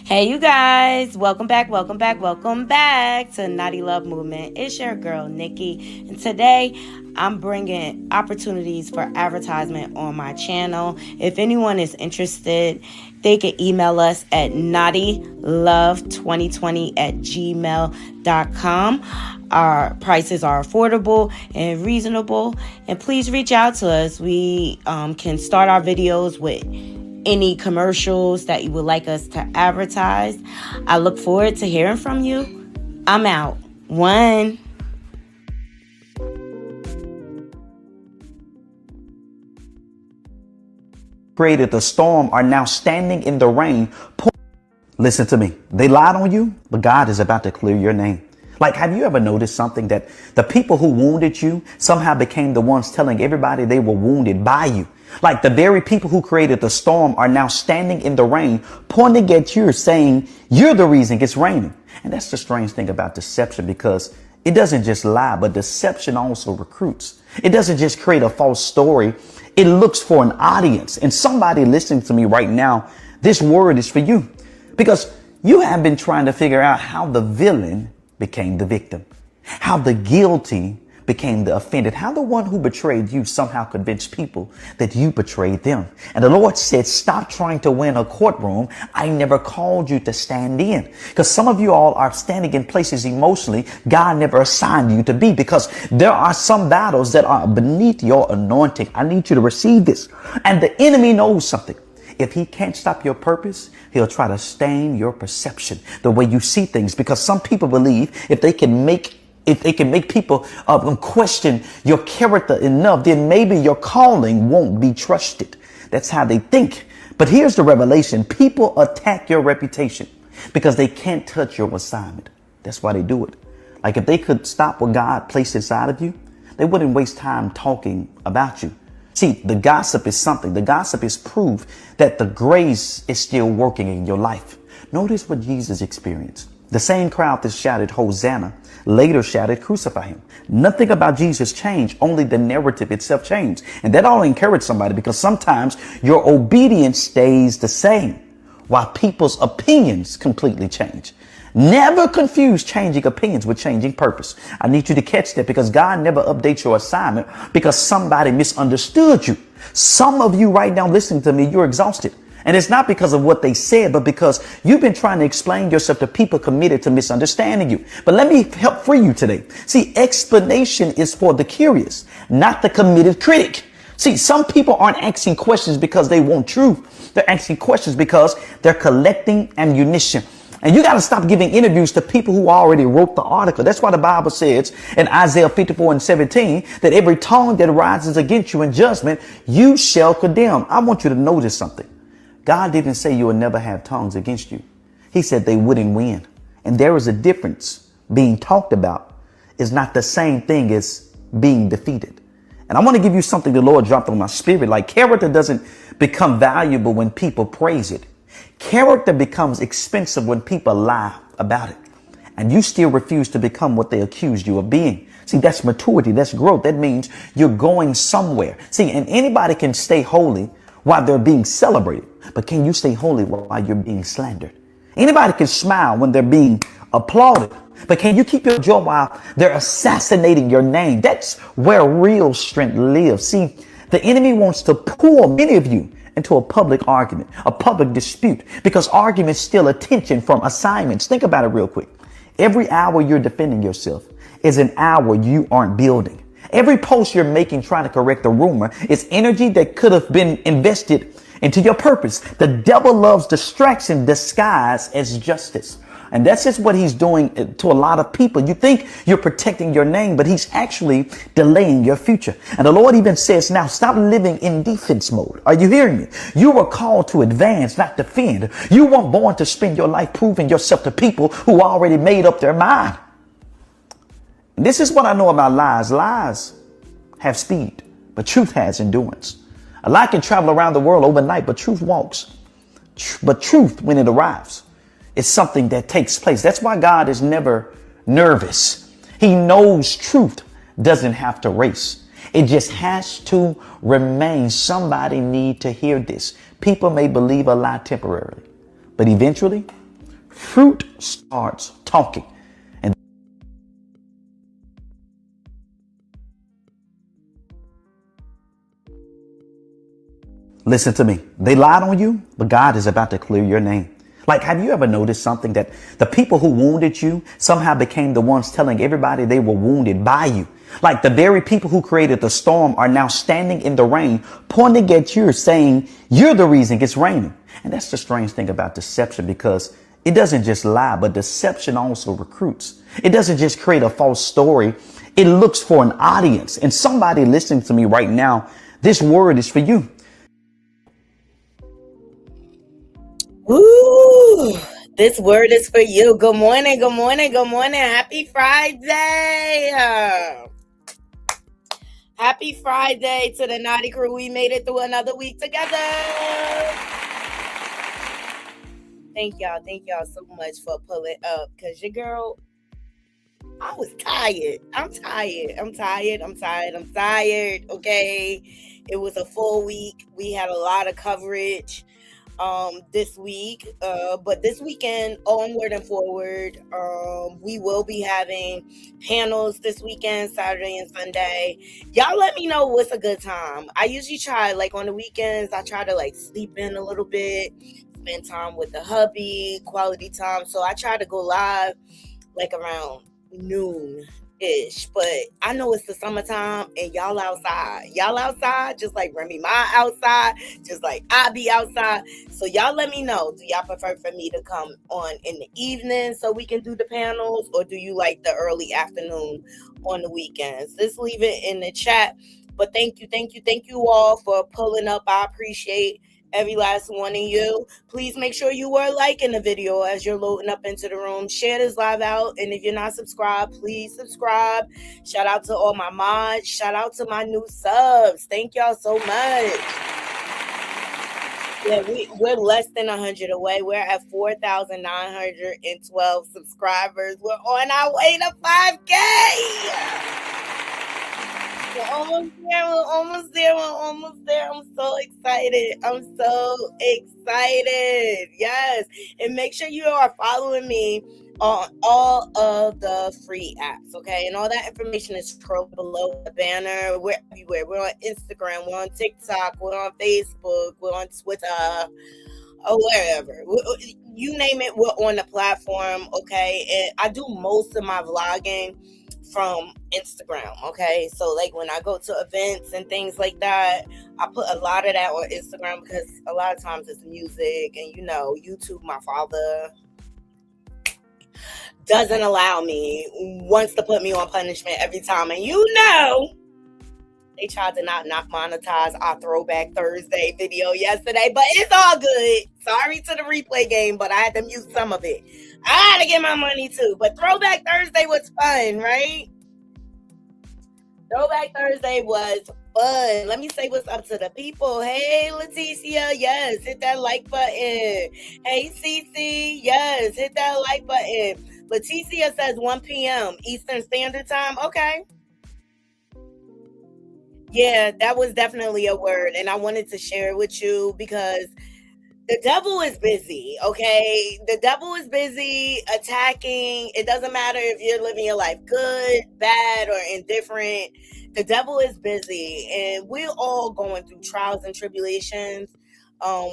Hey, you guys, welcome back to Naughty Love Movement. It's your girl, Nikki, and today I'm bringing opportunities for advertisement on my channel. If anyone is interested, they can email us at knottylove2020@gmail.com. Our prices are affordable and reasonable, and please reach out to us. We can start our videos with any commercials that you would like us to advertise. I look forward to hearing from you. I'm out. One. Created the storm are now standing in the rain. Listen to me. They lied on you, but God is about to clear your name. Like, have you ever noticed something that the people who wounded you somehow became the ones telling everybody they were wounded by you? Like the very people who created the storm are now standing in the rain, pointing at you, saying you're the reason it's raining. And that's the strange thing about deception, because it doesn't just lie, but deception also recruits. It doesn't just create a false story. It looks for an audience. And somebody listening to me right now, this word is for you, because you have been trying to figure out how the villain became the victim, how the guilty became the offended, how the one who betrayed you somehow convinced people that you betrayed them. And the Lord said, stop trying to win a courtroom I never called you to stand in. Because some of you all are standing in places emotionally God never assigned you to be, because there are some battles that are beneath your anointing. I need you to receive this. And the enemy knows something. If he can't stop your purpose, he'll try to stain your perception, the way you see things, because some people believe if they can make people question your character enough, then maybe your calling won't be trusted. That's how they think. But here's the revelation. People attack your reputation because they can't touch your assignment. That's why they do it. Like, if they could stop what God placed inside of you, they wouldn't waste time talking about you. See, the gossip is something. The gossip is proof that the grace is still working in your life. Notice what Jesus experienced. The same crowd that shouted Hosanna later shouted crucify him. Nothing about Jesus changed, only the narrative itself changed. And that ought to encourage somebody, because sometimes your obedience stays the same while people's opinions completely change. Never confuse changing opinions with changing purpose. I need you to catch that, because God never updates your assignment because somebody misunderstood you. Some of you right now listening to me, you're exhausted. And it's not because of what they said, but because you've been trying to explain yourself to people committed to misunderstanding you. But let me help free you today. See, explanation is for the curious, not the committed critic. See, some people aren't asking questions because they want truth. They're asking questions because they're collecting ammunition. And you got to stop giving interviews to people who already wrote the article. That's why the Bible says in Isaiah 54:17 that every tongue that rises against you in judgment, you shall condemn. I want you to notice something. God didn't say you would never have tongues against you. He said they wouldn't win. And there is a difference. Being talked about is not the same thing as being defeated. And I want to give you something the Lord dropped on my spirit. Like, character doesn't become valuable when people praise it. Character becomes expensive when people lie about it. And you still refuse to become what they accused you of being. See, that's maturity. That's growth. That means you're going somewhere. See, and anybody can stay holy while they're being celebrated. But can you stay holy while you're being slandered? Anybody can smile when they're being applauded. But can you keep your joy while they're assassinating your name? That's where real strength lives. See, the enemy wants to pull many of you into a public argument, a public dispute, because arguments steal attention from assignments. Think about it real quick. Every hour you're defending yourself is an hour you aren't building. Every post you're making trying to correct a rumor is energy that could have been invested into your purpose. The devil loves distraction disguised as justice. And that's just what he's doing to a lot of people. You think you're protecting your name, but he's actually delaying your future. And the Lord even says, now stop living in defense mode. Are you hearing me? You were called to advance, not defend. You weren't born to spend your life proving yourself to people who already made up their mind. And this is what I know about lies. Lies have speed, but truth has endurance. A lie can travel around the world overnight, but truth walks. But truth, when it arrives, it's something that takes place. That's why God is never nervous. He knows truth doesn't have to race. It just has to remain. Somebody need to hear this. People may believe a lie temporarily, but eventually Fruit starts talking. And listen to me. They lied on you, but God is about to clear your name. Like, have you ever noticed something that the people who wounded you somehow became the ones telling everybody they were wounded by you? Like the very people who created the storm are now standing in the rain, pointing at you, saying you're the reason it's raining. And that's the strange thing about deception, because it doesn't just lie, but deception also recruits. It doesn't just create a false story. It looks for an audience. And somebody listening to me right now, this word is for you. Ooh, this word is for you. Good morning, good morning, good morning. Happy Friday. Happy Friday to the Naughty Crew. We made it through another week together. Thank y'all so much for pulling up, because your girl, I was tired. I'm tired. Okay. It was a full week. We had a lot of coverage this week, but this weekend, onward and forward, we will be having panels this weekend, Saturday and Sunday. Y'all let me know what's a good time. I usually try, like on the weekends, I try to like sleep in a little bit, spend time with the hubby, quality time. So I try to go live like around noon-ish, but I know it's the summertime and y'all outside just like Remy Ma outside, just like I be outside. So y'all let me know, do y'all prefer for me to come on in the evening so we can do the panels, or do you like the early afternoon on the weekends? Just leave it in the chat. But thank you all for pulling up. I appreciate every last one of you. Please make sure you are liking the video as you're loading up into the room. Share this live out, and if you're not subscribed, please subscribe. Shout out to all my mods. Shout out to my new subs. Thank y'all so much. Yeah, we're less than 100 away. We're at 4,912 subscribers. We're on our way to 5K. We're almost there. I'm so excited. Yes. And make sure you are following me on all of the free apps, okay? And all that information is scrolled below the banner. We're everywhere. We're on Instagram. We're on TikTok. We're on Facebook. We're on Twitter. Or wherever. You name it, we're on the platform, okay? And I do most of my vlogging from Instagram, okay? So like when I go to events and things like that, I put a lot of that on Instagram, because a lot of times it's music, and YouTube, my father doesn't allow me, wants to put me on punishment every time. And they tried to not monetize our Throwback Thursday video yesterday, but it's all good. Sorry to the replay game, but I had to mute some of it. I had to get my money too, but Throwback Thursday was fun, right? Throwback Thursday was fun. Let me say what's up to the people. Hey, Leticia, yes, hit that like button. Hey, Cece, yes, hit that like button. Leticia says 1 p.m. Eastern Standard Time. Okay. Yeah, that was definitely a word, and I wanted to share it with you because the devil is busy, okay? The devil is busy attacking. It doesn't matter if you're living your life good, bad, or indifferent. The devil is busy, and we're all going through trials and tribulations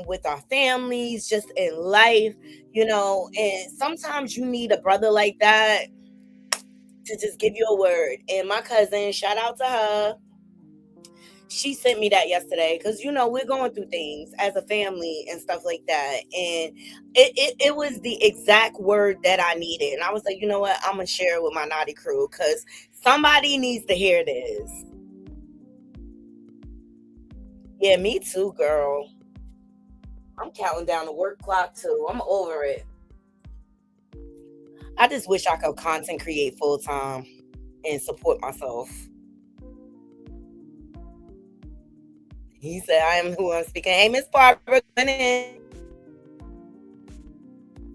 with our families, just in life, and sometimes you need a brother like that to just give you a word. And my cousin, shout out to her, she sent me that yesterday, because we're going through things as a family and stuff like that, and it was the exact word that I needed. And I was like, you know what, I'm gonna share it with my Naughty Crew, because somebody needs to hear this. Yeah, me too, girl. I'm counting down the work clock too. I'm over it. I just wish I could content create full time and support myself. He said, I am who I'm speaking. Hey, Miss Barbara. Good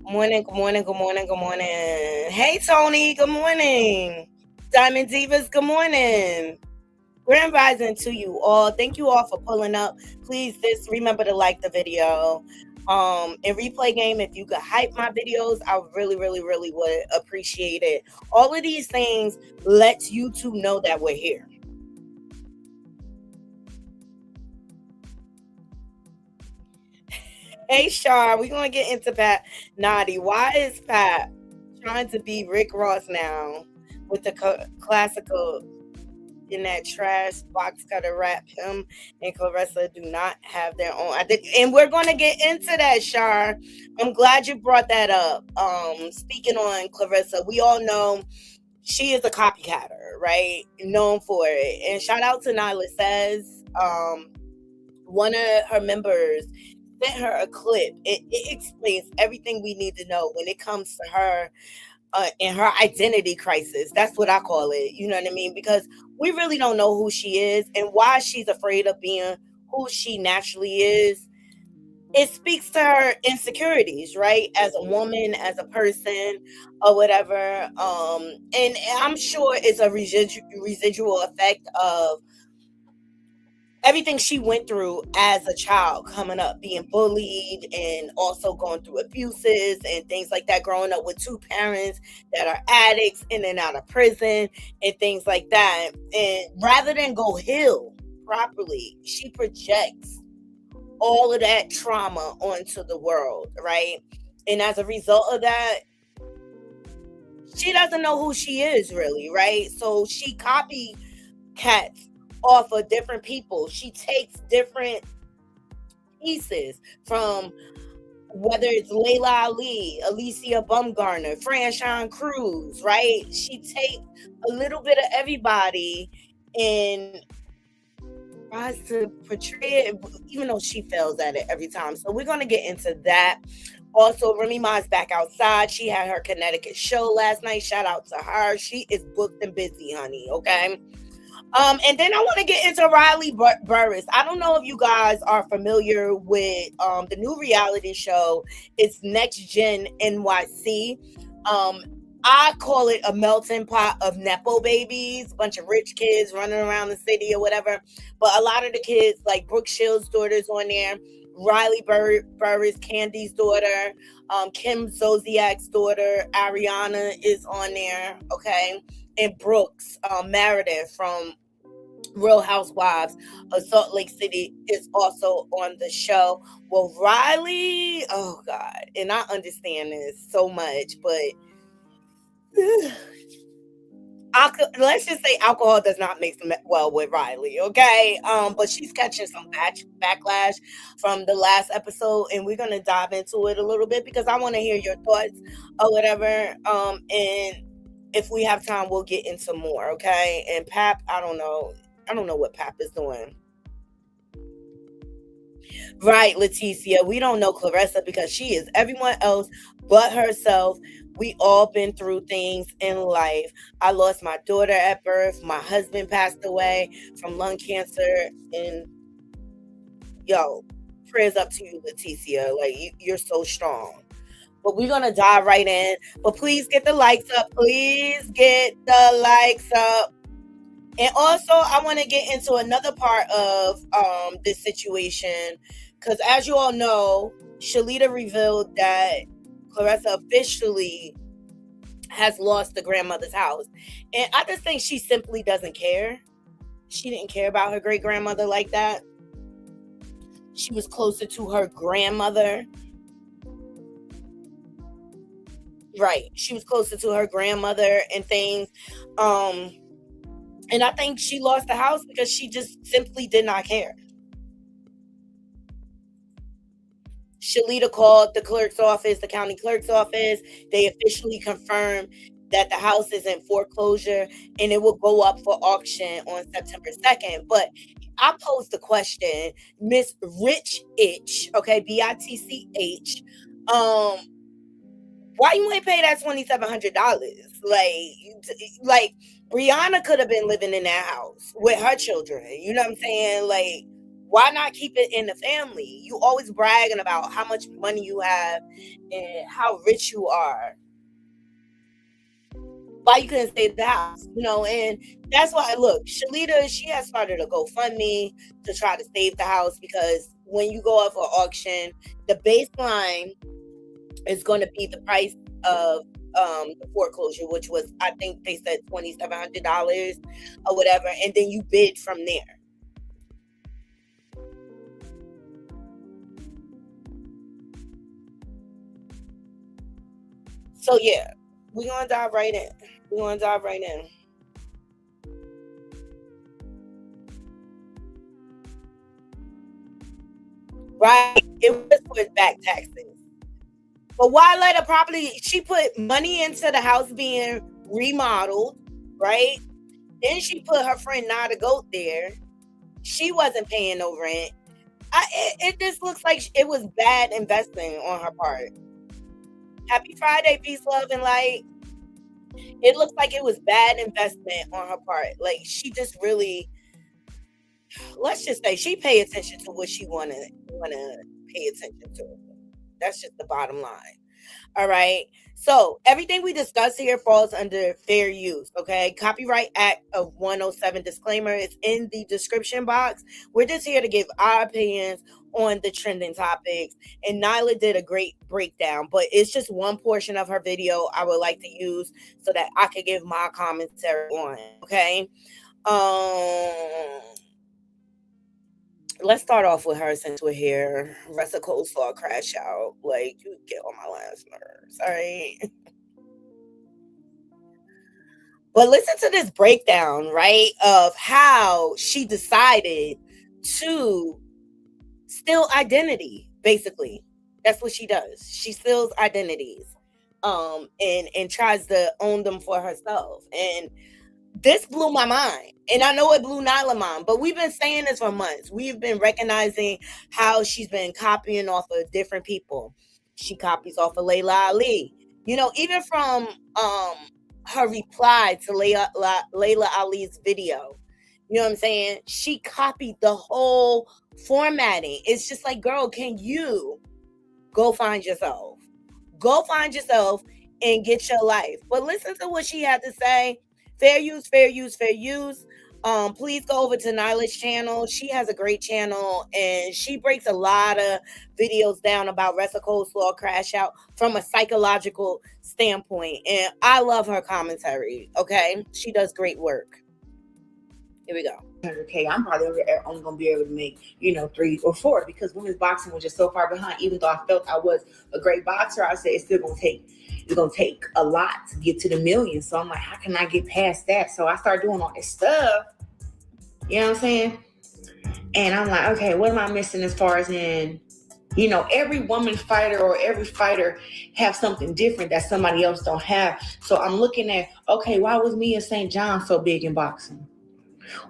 morning. Good morning. Hey, Tony. Good morning. Diamond Divas. Good morning. Grand rising to you all. Thank you all for pulling up. Please just remember to like the video. And replay game, if you could hype my videos, I really, really, really would appreciate it. All of these things lets YouTube know that we're here. Hey, Shar, we're going to get into Pat Naughty. Why is Pat trying to be Rick Ross now with the classical in that trash box cutter rap? Him and Claressa do not have their own. And we're going to get into that, Shar. I'm glad you brought that up. Speaking on Claressa, we all know she is a copycatter, right? Known for it. And shout out to Nyla Says. One of her members sent her a clip. It explains everything we need to know when it comes to her and her identity crisis. That's what I call it. You know what I mean? Because we really don't know who she is and why she's afraid of being who she naturally is. It speaks to her insecurities, right? As a woman, as a person, or whatever. And I'm sure it's a residual effect of everything she went through as a child, coming up, being bullied, and also going through abuses and things like that, growing up with two parents that are addicts in and out of prison and things like that. And rather than go heal properly, she projects all of that trauma onto the world, right? And as a result of that, she doesn't know who she is really, right? So she copycats off of different people. She takes different pieces from, whether it's Layla Ali, Alicia Bumgarner, Franchon Cruz, right? She takes a little bit of everybody and tries to portray it, even though she fails at it every time. So we're going to get into that. Also, Remy Ma's back outside. She had her Connecticut show last night. Shout out to her. She is booked and busy, honey, okay? And then I want to get into Riley Burruss. I don't know if you guys are familiar with the new reality show. It's Next Gen NYC. I call it a melting pot of Nepo babies, a bunch of rich kids running around the city or whatever. But a lot of the kids, like Brooke Shields' daughter's on there, Riley Burruss, Candy's daughter, Kim Zolciak's daughter, Ariana is on there, okay? And Brooks, Meredith from Real Housewives of Salt Lake City is also on the show. Well, Riley, oh God, and I understand this so much, but let's just say alcohol does not mix well with Riley, okay? But she's catching some backlash from the last episode, and we're gonna dive into it a little bit because I want to hear your thoughts or whatever. And if we have time, we'll get into more, okay? And Pap, I don't know what Pap is doing. Right, Leticia, we don't know Claressa because she is everyone else but herself. We all been through things in life. I lost my daughter at birth. My husband passed away from lung cancer. And yo, prayers up to you, Leticia. Like, you're so strong. But we're going to dive right in. But please get the likes up. Please get the likes up. And also, I want to get into another part of this situation. Because as you all know, Shalita revealed that Claressa officially has lost the grandmother's house. And I just think she simply doesn't care. She didn't care about her great-grandmother like that. She was closer to her grandmother. Right. She was closer to her grandmother and things. And I think she lost the house because she just simply did not care. Shalita called the clerk's office, the county clerk's office. They officially confirmed that the house is in foreclosure and it will go up for auction on September 2nd. But I posed the question, Miss Rich Itch, okay, BITCH, why you ain't pay that $2,700? Like Brianna could have been living in that house with her children. You know what I'm saying? Like, why not keep it in the family? You always bragging about how much money you have and how rich you are. why you couldn't save the house, and that's why, look, Shalita, she has started a GoFundMe to try to save the house, because when you go up for auction, the baseline is going to be the price of the foreclosure, which was, I think they said $2,700 or whatever, and then you bid from there. So yeah, we're gonna dive right in. Right, it was with back taxes. But why let a property? She put money into the house being remodeled, right? Then she put her friend Nada Goat there. She wasn't paying no rent. It just looks like it was bad investing on her part. Happy Friday, peace, love, and light. It looks like it was bad investment on her part. Like, she just really, let's just say, she paid attention to what she wanna pay attention to. That's just the bottom line. All right. So everything we discuss here falls under fair use. Okay. Copyright Act of 107 disclaimer is in the description box. We're just here to give our opinions on the trending topics. And Nyla did a great breakdown, but it's just one portion of her video I would like to use so that I could give my commentary on. Okay. Let's start off with her since we're here. Ressa Coleslaw crash out. Like, you get on my last nerves. All right. But listen to this breakdown, right, of how she decided to steal identity, basically. That's what she does. She steals identities and tries to own them for herself. And this blew my mind. And I know it blew Nyla's mind, but we've been saying this for months. We've been recognizing how she's been copying off of different people. She copies off of Layla Ali. Even from her reply to Layla Ali's video. You know what I'm saying? She copied the whole formatting. It's just like, girl, can you go find yourself? Go find yourself and get your life. But listen to what she had to say. Fair use, fair use, fair use. Please go over to Nyla's channel. She has a great channel, and she breaks a lot of videos down about Ressa Coleslaw crash out from a psychological standpoint. And I love her commentary. Okay, she does great work. Here we go. 100K, I'm probably only gonna be able to make 3 or 4, because women's boxing was just so far behind. Even though I felt I was a great boxer, I said it's gonna take a lot to get to the millions. So I'm like, how can I get past that? So I started doing all this stuff. You know what I'm saying? And I'm like, okay, what am I missing as far as in, every woman fighter or every fighter have something different that somebody else don't have. So I'm looking at, okay, why was Mia St. John so big in boxing?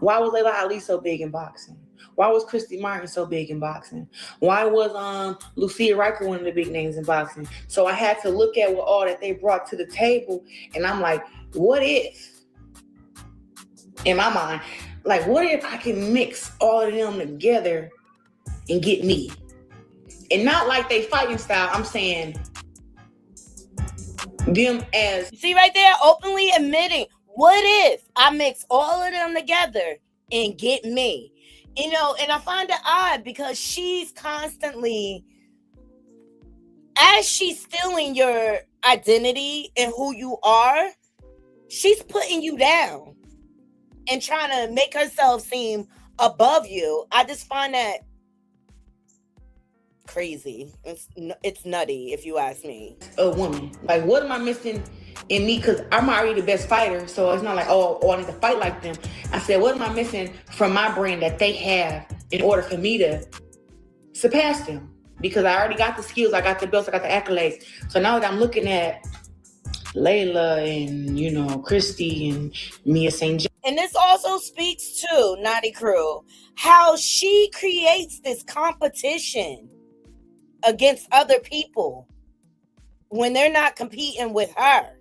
Why was Layla Ali so big in boxing? Why was Christy Martin so big in boxing? Why was Lucia Riker one of the big names in boxing? So I had to look at what all that they brought to the table, and I'm like, what if, in my mind, like, what if I can mix all of them together and get me? And not like they fighting style. I'm saying them as... See right there, openly admitting, what if I mix all of them together and get me? And I find it odd because she's constantly, as she's stealing your identity and who you are, she's putting you down and trying to make herself seem above you. I just find that crazy. It's nutty, if you ask me. A woman, like, what am I missing in me? Because I'm already the best fighter, so it's not like, oh, I need to fight like them. I said, what am I missing from my brand that they have in order for me to surpass them? Because I already got the skills, I got the belts, I got the accolades. So now that I'm looking at Layla and Christy and Mia St. John. And this also speaks to Naughty Crew, how she creates this competition against other people when they're not competing with her.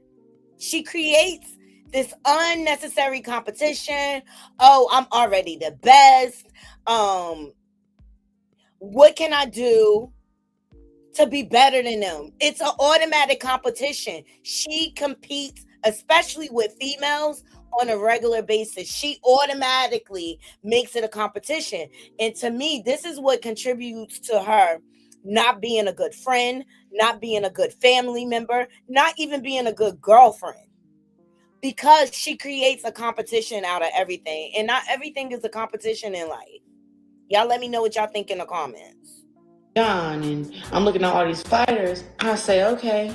She creates this unnecessary competition. Oh, I'm already the best. What can I do to be better than them? It's an automatic competition. She competes especially with females on a regular basis. She automatically makes it a competition. And to me, this is what contributes to her not being a good friend, not being a good family member, not even being a good girlfriend. Because she creates a competition out of everything. And not everything is a competition in life. Y'all let me know what y'all think in the comments. John, and I'm looking at all these fighters. I say, okay,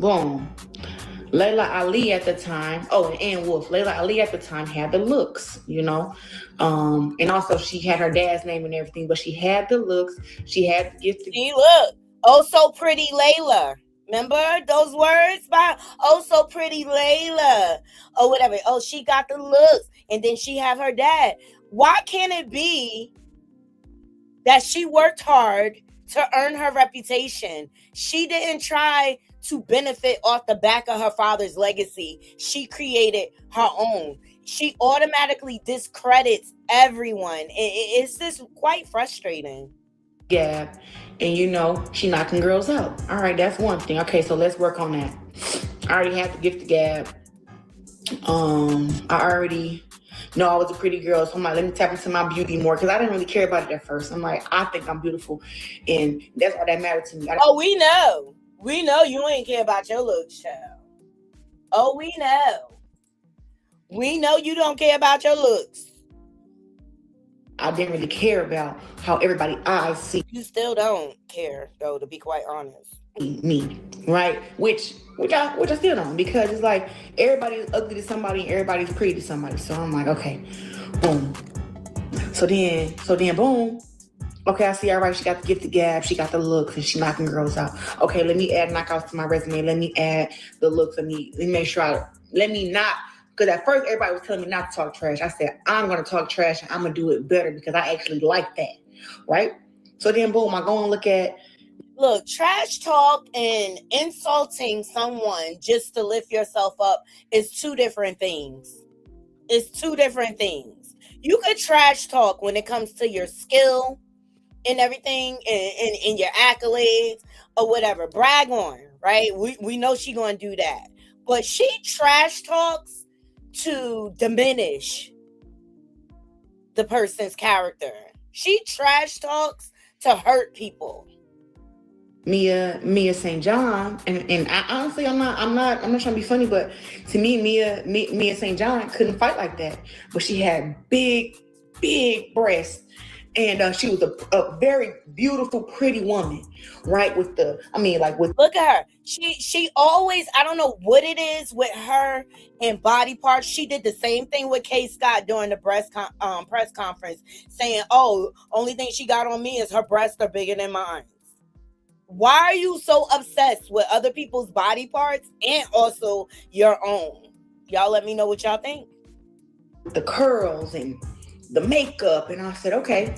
boom. Layla Ali at the time, and Wolf. Layla Ali at the time had the looks, and also she had her dad's name and everything, but she had the looks. She had the gift. She looked, oh so pretty Layla. Remember those words by oh so pretty Layla or whatever. Oh, she got the looks, and then she have her dad. Why can't it be that she worked hard to earn her reputation? She didn't try to benefit off the back of her father's legacy. She created her own. She automatically discredits everyone. It's just quite frustrating. Gab, and she knocking girls out. All right, that's one thing. Okay, so let's work on that. I already had the gift of gab. I already know I was a pretty girl, so I'm like, let me tap into my beauty more, because I didn't really care about it at first. I'm like, I think I'm beautiful, and that's all that mattered to me. We know you ain't care about your looks, child. Oh, we know you don't care about your looks. I didn't really care about how everybody eyes see. You still don't care, though, to be quite honest. Me, right? Which I still don't, because it's like everybody's ugly to somebody and everybody's pretty to somebody. So I'm like, okay, boom. So then boom. Okay, I see, all right, she got the gift of gab, she got the looks, and she knocking girls out. Okay, let me add knockouts to my resume. Let me add the looks. Let me make sure because at first everybody was telling me not to talk trash. I said, I'm going to talk trash and I'm going to do it better because I actually like that, right? So then boom, I go and look, trash talk and insulting someone just to lift yourself up is two different things. It's two different things. You could trash talk when it comes to your skill and everything and your accolades or whatever. Brag on, right? We know she going to do that. But she trash talks to diminish the person's character. She trash talks to hurt people. Mia St. John, and I, honestly, I'm not trying to be funny, but to me, Mia St. John couldn't fight like that. But she had big breasts, and she was a very beautiful, pretty woman, right? Look at her. She always, I don't know what it is with her and body parts. She did the same thing with K. Scott during the press conference, saying, "Oh, only thing she got on me is her breasts are bigger than mine." Why are you so obsessed with other people's body parts and also your own? Y'all let me know what y'all think. The curls and the makeup, and I said, okay.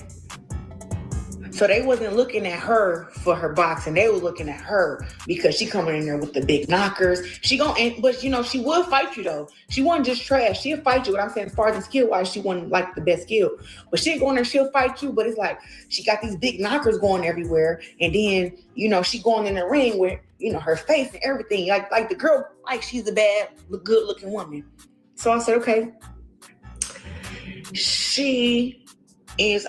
So they wasn't looking at her for her boxing. They were looking at her because she coming in there with the big knockers. But she would fight you though. She wasn't just trash. She'll fight you. What I'm saying, as far as skill wise, she wasn't like the best skill. But she'll go in there, she'll fight you. But it's like she got these big knockers going everywhere, and then she going in the ring with her face and everything. Like the girl, like she's a bad, good looking woman. So I said, okay. She is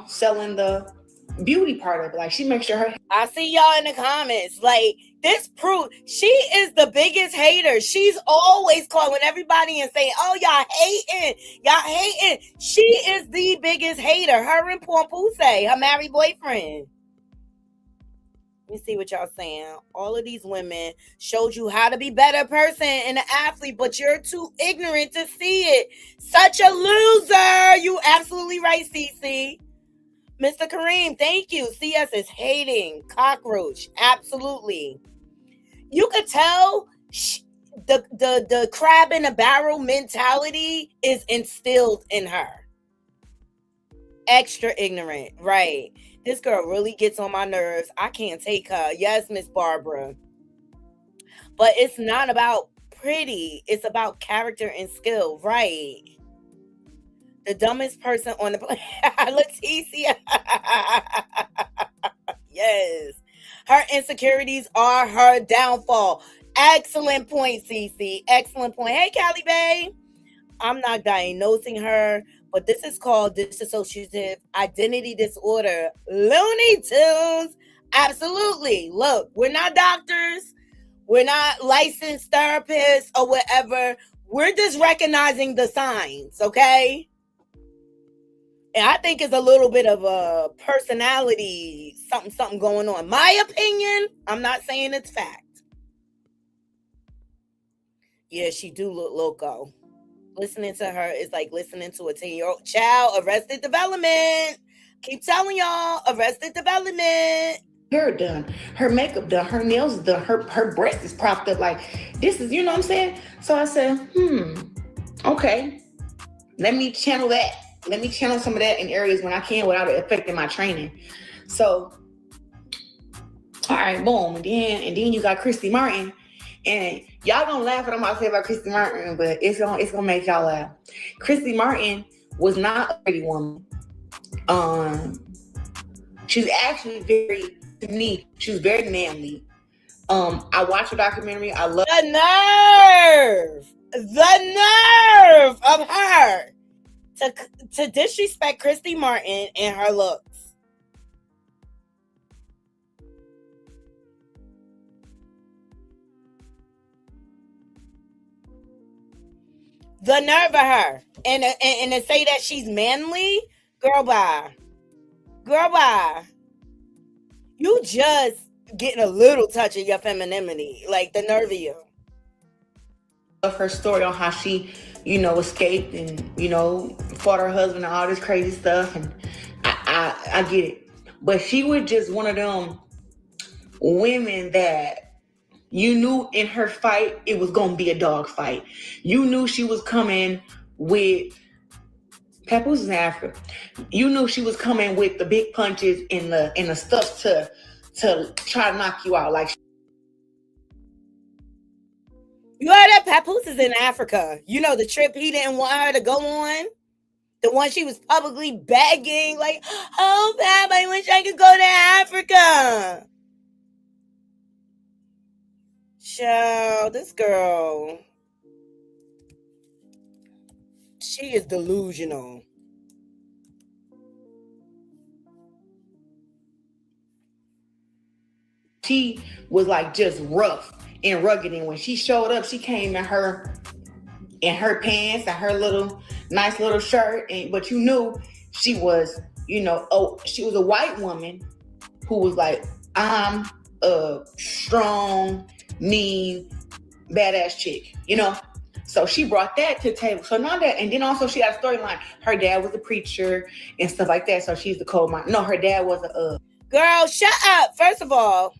selling the beauty part of it. Like she makes sure her. I see y'all in the comments. Like this proof, she is the biggest hater. She's always calling everybody and saying, "Oh, y'all hating." She is the biggest hater. Her and Pompuse, her married boyfriend. Let me see what y'all saying. All of these women showed you how to be a better person and an athlete, but you're too ignorant to see it. Such a loser. You absolutely right, CC. Mr. Kareem, thank you. CS is hating. Cockroach. Absolutely. You could tell the crab in a barrel mentality is instilled in her. Extra ignorant. Right. This girl really gets on my nerves. I can't take her. Yes, Miss Barbara. But it's not about pretty. It's about character and skill. Right. The dumbest person on the planet. Leticia. Yes. Her insecurities are her downfall. Excellent point, Cece. Excellent point. Hey, Callie Bay. I'm not diagnosing her, but this is called dissociative identity disorder. Looney Tunes. Absolutely. Look, we're not doctors. We're not licensed therapists or whatever. We're just recognizing the signs, okay? And I think it's a little bit of a personality, something going on. My opinion, I'm not saying it's fact. Yeah, she do look loco. Listening to her is like listening to a 10-year-old child. Arrested Development. Keep telling y'all, Arrested Development. Hair done, her makeup done, her nails done, her breast is propped up. Like, this is, you know what I'm saying? So I said, okay, let me channel that. Let me channel some of that in areas when I can without it affecting my training. So, all right, boom. And then you got Christy Martin. And y'all gonna laugh at what I'm about to say about Christy Martin, but it's gonna make y'all laugh. Christy Martin was not a pretty woman. She's actually very, to me, she was very manly. I watched her documentary. I love the nerve of her to disrespect Christy Martin and her looks. The nerve of her. And to say that she's manly, girl, bye. Girl, bye. You just getting a little touch of your femininity. Like, the nerve of you. Of her story on how she, escaped and, fought her husband and all this crazy stuff. And I get it. But she was just one of them women that you knew in her fight, it was going to be a dog fight. You knew she was coming with, Papoose is in Africa. You knew she was coming with the big punches and the stuff to try to knock you out. Like, you heard that Papoose is in Africa. You know, the trip he didn't want her to go on. The one she was publicly begging, like, oh, Pap, I wish I could go to Africa. Child, this girl, she is delusional. She was like just rough and rugged, and when she showed up, she came in her pants and her nice little shirt, but you knew she was, she was a white woman who was like, I'm a strong, mean, badass chick, So she brought that to the table. So now that, and then also she had a storyline. Her dad was a preacher and stuff like that. So she's the cold mind. No, her dad was a Girl, shut up. First of all,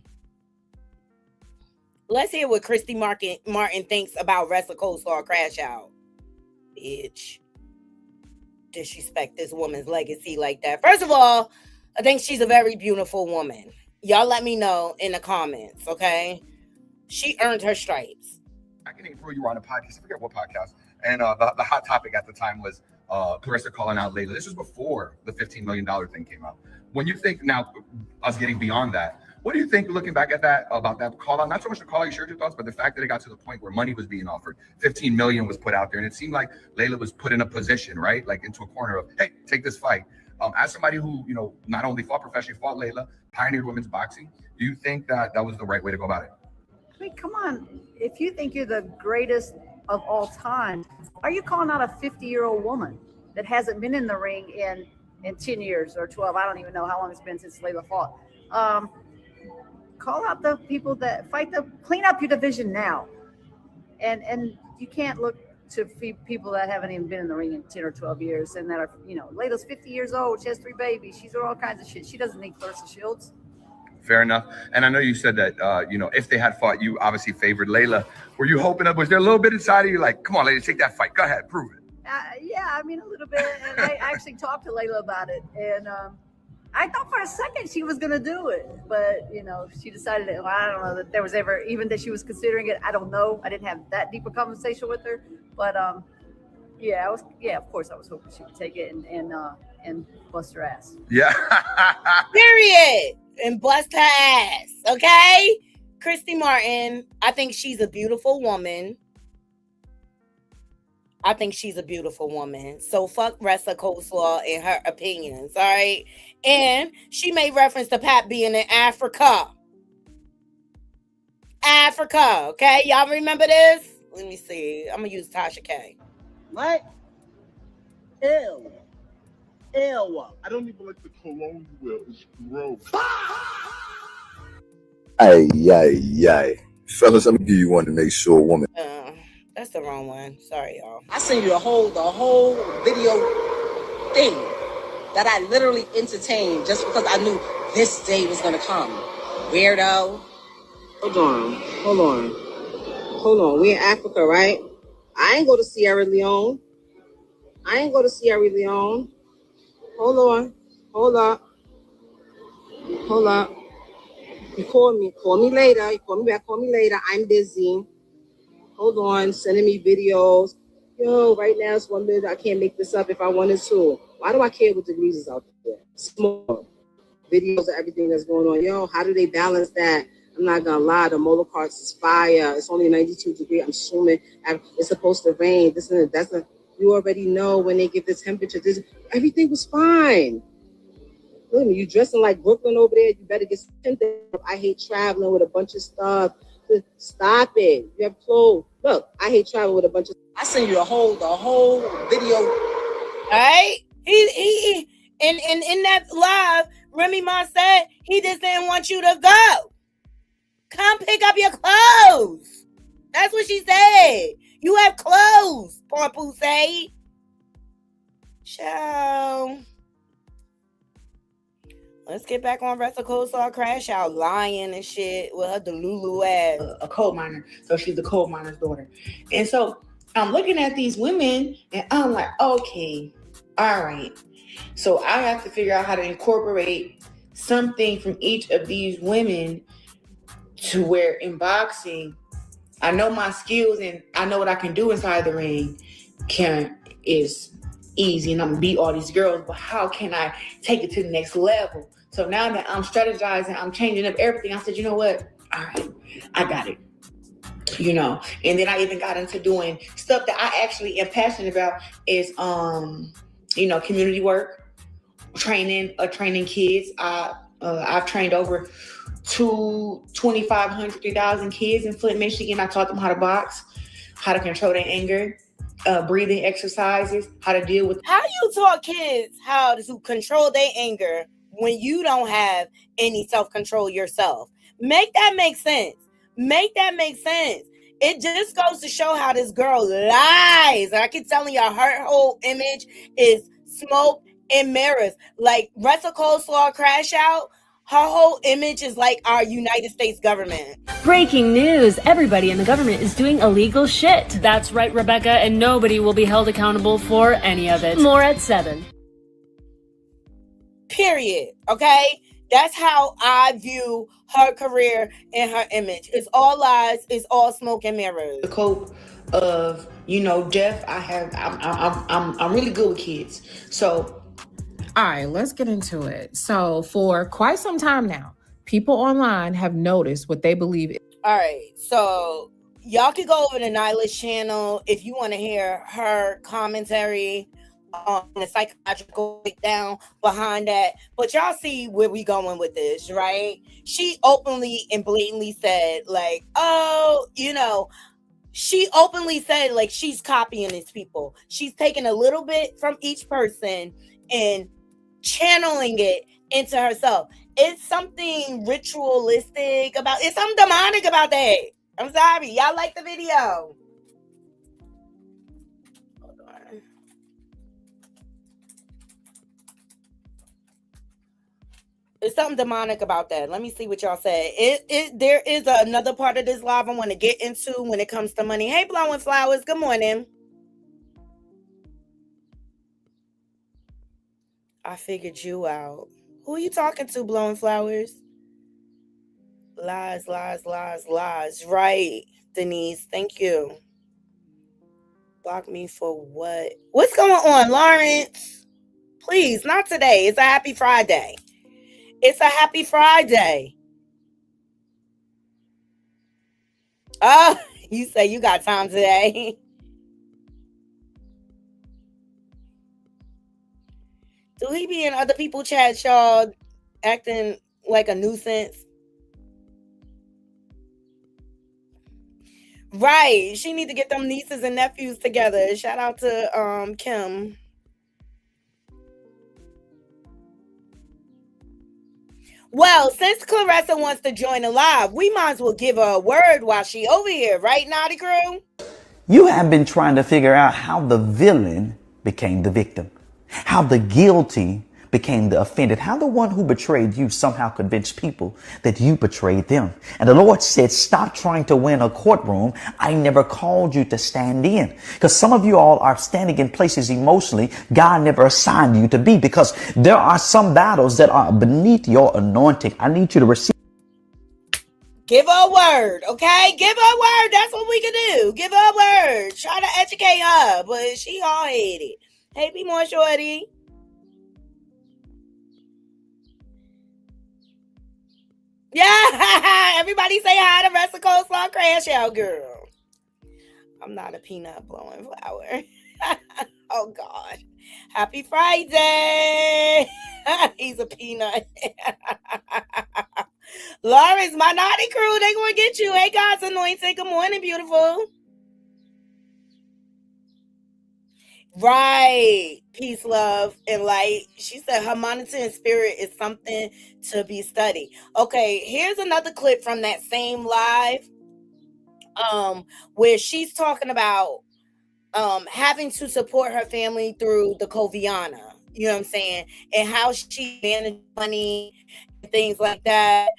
let's hear what Christy Martin thinks about Wrestler Cold-Star Crash Out. Bitch. Disrespect this woman's legacy like that. First of all, I think she's a very beautiful woman. Y'all let me know in the comments, okay? She earned her stripes. I can even you were on a podcast. I forget what podcast. And the hot topic at the time was Claressa calling out Layla. This was before the $15 million thing came out. When you think now, us getting beyond that, what do you think, looking back at that, about that call out? Not so much the call out, you shared your thoughts, but the fact that it got to the point where money was being offered, 15 million was put out there, and it seemed like Layla was put in a position, right? Like into a corner of, hey, take this fight. As somebody who, not only fought professionally, fought Layla, pioneered women's boxing, do you think that was the right way to go about it? I mean, come on. If you think you're the greatest of all time, are you calling out a 50-year-old woman that hasn't been in the ring in 10 years or 12? I don't even know how long it's been since Layla fought. Call out the people that fight clean up your division now. And you can't look to people that haven't even been in the ring in 10 or 12 years and that are, Layla's 50 years old. She has 3 babies. She's doing all kinds of shit. She doesn't need Claressa Sheilds. Fair enough. And I know you said that, if they had fought, you obviously favored Layla. Were you hoping up? Was there a little bit inside of you like, come on, Layla, take that fight. Go ahead, prove it. Yeah, I mean, a little bit. And I actually talked to Layla about it. And I thought for a second she was going to do it. But, she decided, I don't know that there was ever, even that she was considering it. I don't know. I didn't have that deep a conversation with her. But, of course I was hoping she would take it and bust her ass. Yeah. Period. and bust her ass, okay? Christy Martin, I think she's a beautiful woman. So fuck Ressa Coleslaw and her opinions, all right? And she made reference to Pat being in Africa. Okay? Y'all remember this? Let me see. I'm going to use Tasha K. What? Ew. I don't even like the cologne you wear. It's gross. Ay. Fellas, let me give you one to make sure a woman. That's the wrong one. Sorry, y'all. I sent you the whole video thing that I literally entertained just because I knew this day was gonna come. Weirdo. Hold on. We in Africa, right? I ain't go to Sierra Leone. Hold up. You call me later. You call me later. I'm busy. Hold on, sending me videos. Yo, right now it's 1 minute. I can't make this up if I wanted to. Why do I care what degrees is out there? Small videos of everything that's going on. Yo, how do they balance that? I'm not gonna lie, the molar carts is fire. It's only 92 degrees. I'm assuming it's supposed to rain. This and that's a. You already know when they give the temperature. Everything was fine. Look at me, you dressing like Brooklyn over there. You better get something. I hate traveling with a bunch of stuff. Stop it. You have clothes. Look, I hate traveling with a bunch of. I sent you the whole video. All right. He in that live, Remy Ma said he just didn't want you to go. Come pick up your clothes. That's what she said. You have clothes, Papu say. Ciao. Let's get back on Ressa Coleslaw Crash Out lying and shit with her Delulu ass. A coal miner. So she's a coal miner's daughter. And so I'm looking at these women and I'm like, okay, all right. So I have to figure out how to incorporate something from each of these women to where in boxing, I know my skills and I know what I can do inside the ring is easy and I'm gonna beat all these girls, but how can I take it to the next level? So now that I'm strategizing, I'm changing up everything. I said, you know what? All right, I got it. You know, and then I even got into doing stuff that I actually am passionate about is, community work, training kids. I've trained over 2,500, 3,000 kids in Flint, Michigan. I taught them how to box, how to control their anger, breathing exercises, how to deal with. How you taught kids how to control their anger when you don't have any self-control yourself? Make that make sense. It just goes to show how this girl lies. I keep telling y'all, her whole image is smoke and mirrors. Like Ressa Coleslaw Crash Out, her whole image is like our United States government. Breaking news. Everybody in the government is doing illegal shit. That's right, Rebecca, and nobody will be held accountable for any of it. More at 7. Period. Okay? That's how I view her career and her image. It's all lies. It's all smoke and mirrors. The cope of, death. I'm really good with kids. So, all right, let's get into it. So for quite some time now, people online have noticed what they believe. All right, so y'all can go over to Nyla's channel if you want to hear her commentary on the psychological breakdown behind that. But y'all see where we going with this, right? She openly and blatantly said, like, she openly said, like, she's copying these people. She's taking a little bit from each person and channeling it into herself. It's something ritualistic about it's something demonic about that. I'm sorry. Y'all like the video? Hold on. It's something demonic about that. Let me see what y'all say. There is another part of this live I want to get into when it comes to money. Hey, Blowing Flowers. Good morning. I figured you out. Who are you talking to, Blowing Flowers? Lies. Right, Denise. Thank you. Block me for what? What's going on, Lawrence? Please, not today. It's a happy Friday. It's a happy Friday. Oh, you say you got time today. Do he be in other people's chat, y'all, acting like a nuisance? Right. She need to get them nieces and nephews together. Shout out to Kim. Well, since Claressa wants to join the live, we might as well give her a word while she over here, right, Naughty Crew? You have been trying to figure out how the villain became the victim, how the guilty became the offended, how the one who betrayed you somehow convinced people that you betrayed them. And the Lord said, stop trying to win a courtroom. I never called you to stand in, because some of you all are standing in places emotionally God never assigned you to be, because there are some battles that are beneath your anointing. I need you to receive. Give her a word, okay? Give her a word. That's what we can do. Give her a word. Try to educate her, but she hard-headed. Hey, be more shorty. Yeah, everybody say hi to Rest Coleslaw Crash Out, girl. I'm not a peanut blowing flower. Oh, God. Happy Friday. He's a peanut. Lawrence, my naughty crew, they gonna get you. Hey, God's anointed. Good morning, beautiful. Right. Peace, love, and light. She said her monitoring spirit is something to be studied. Okay, here's another clip from that same live where she's talking about having to support her family through the Coviana. You know what I'm saying? And how she managed money and things like that.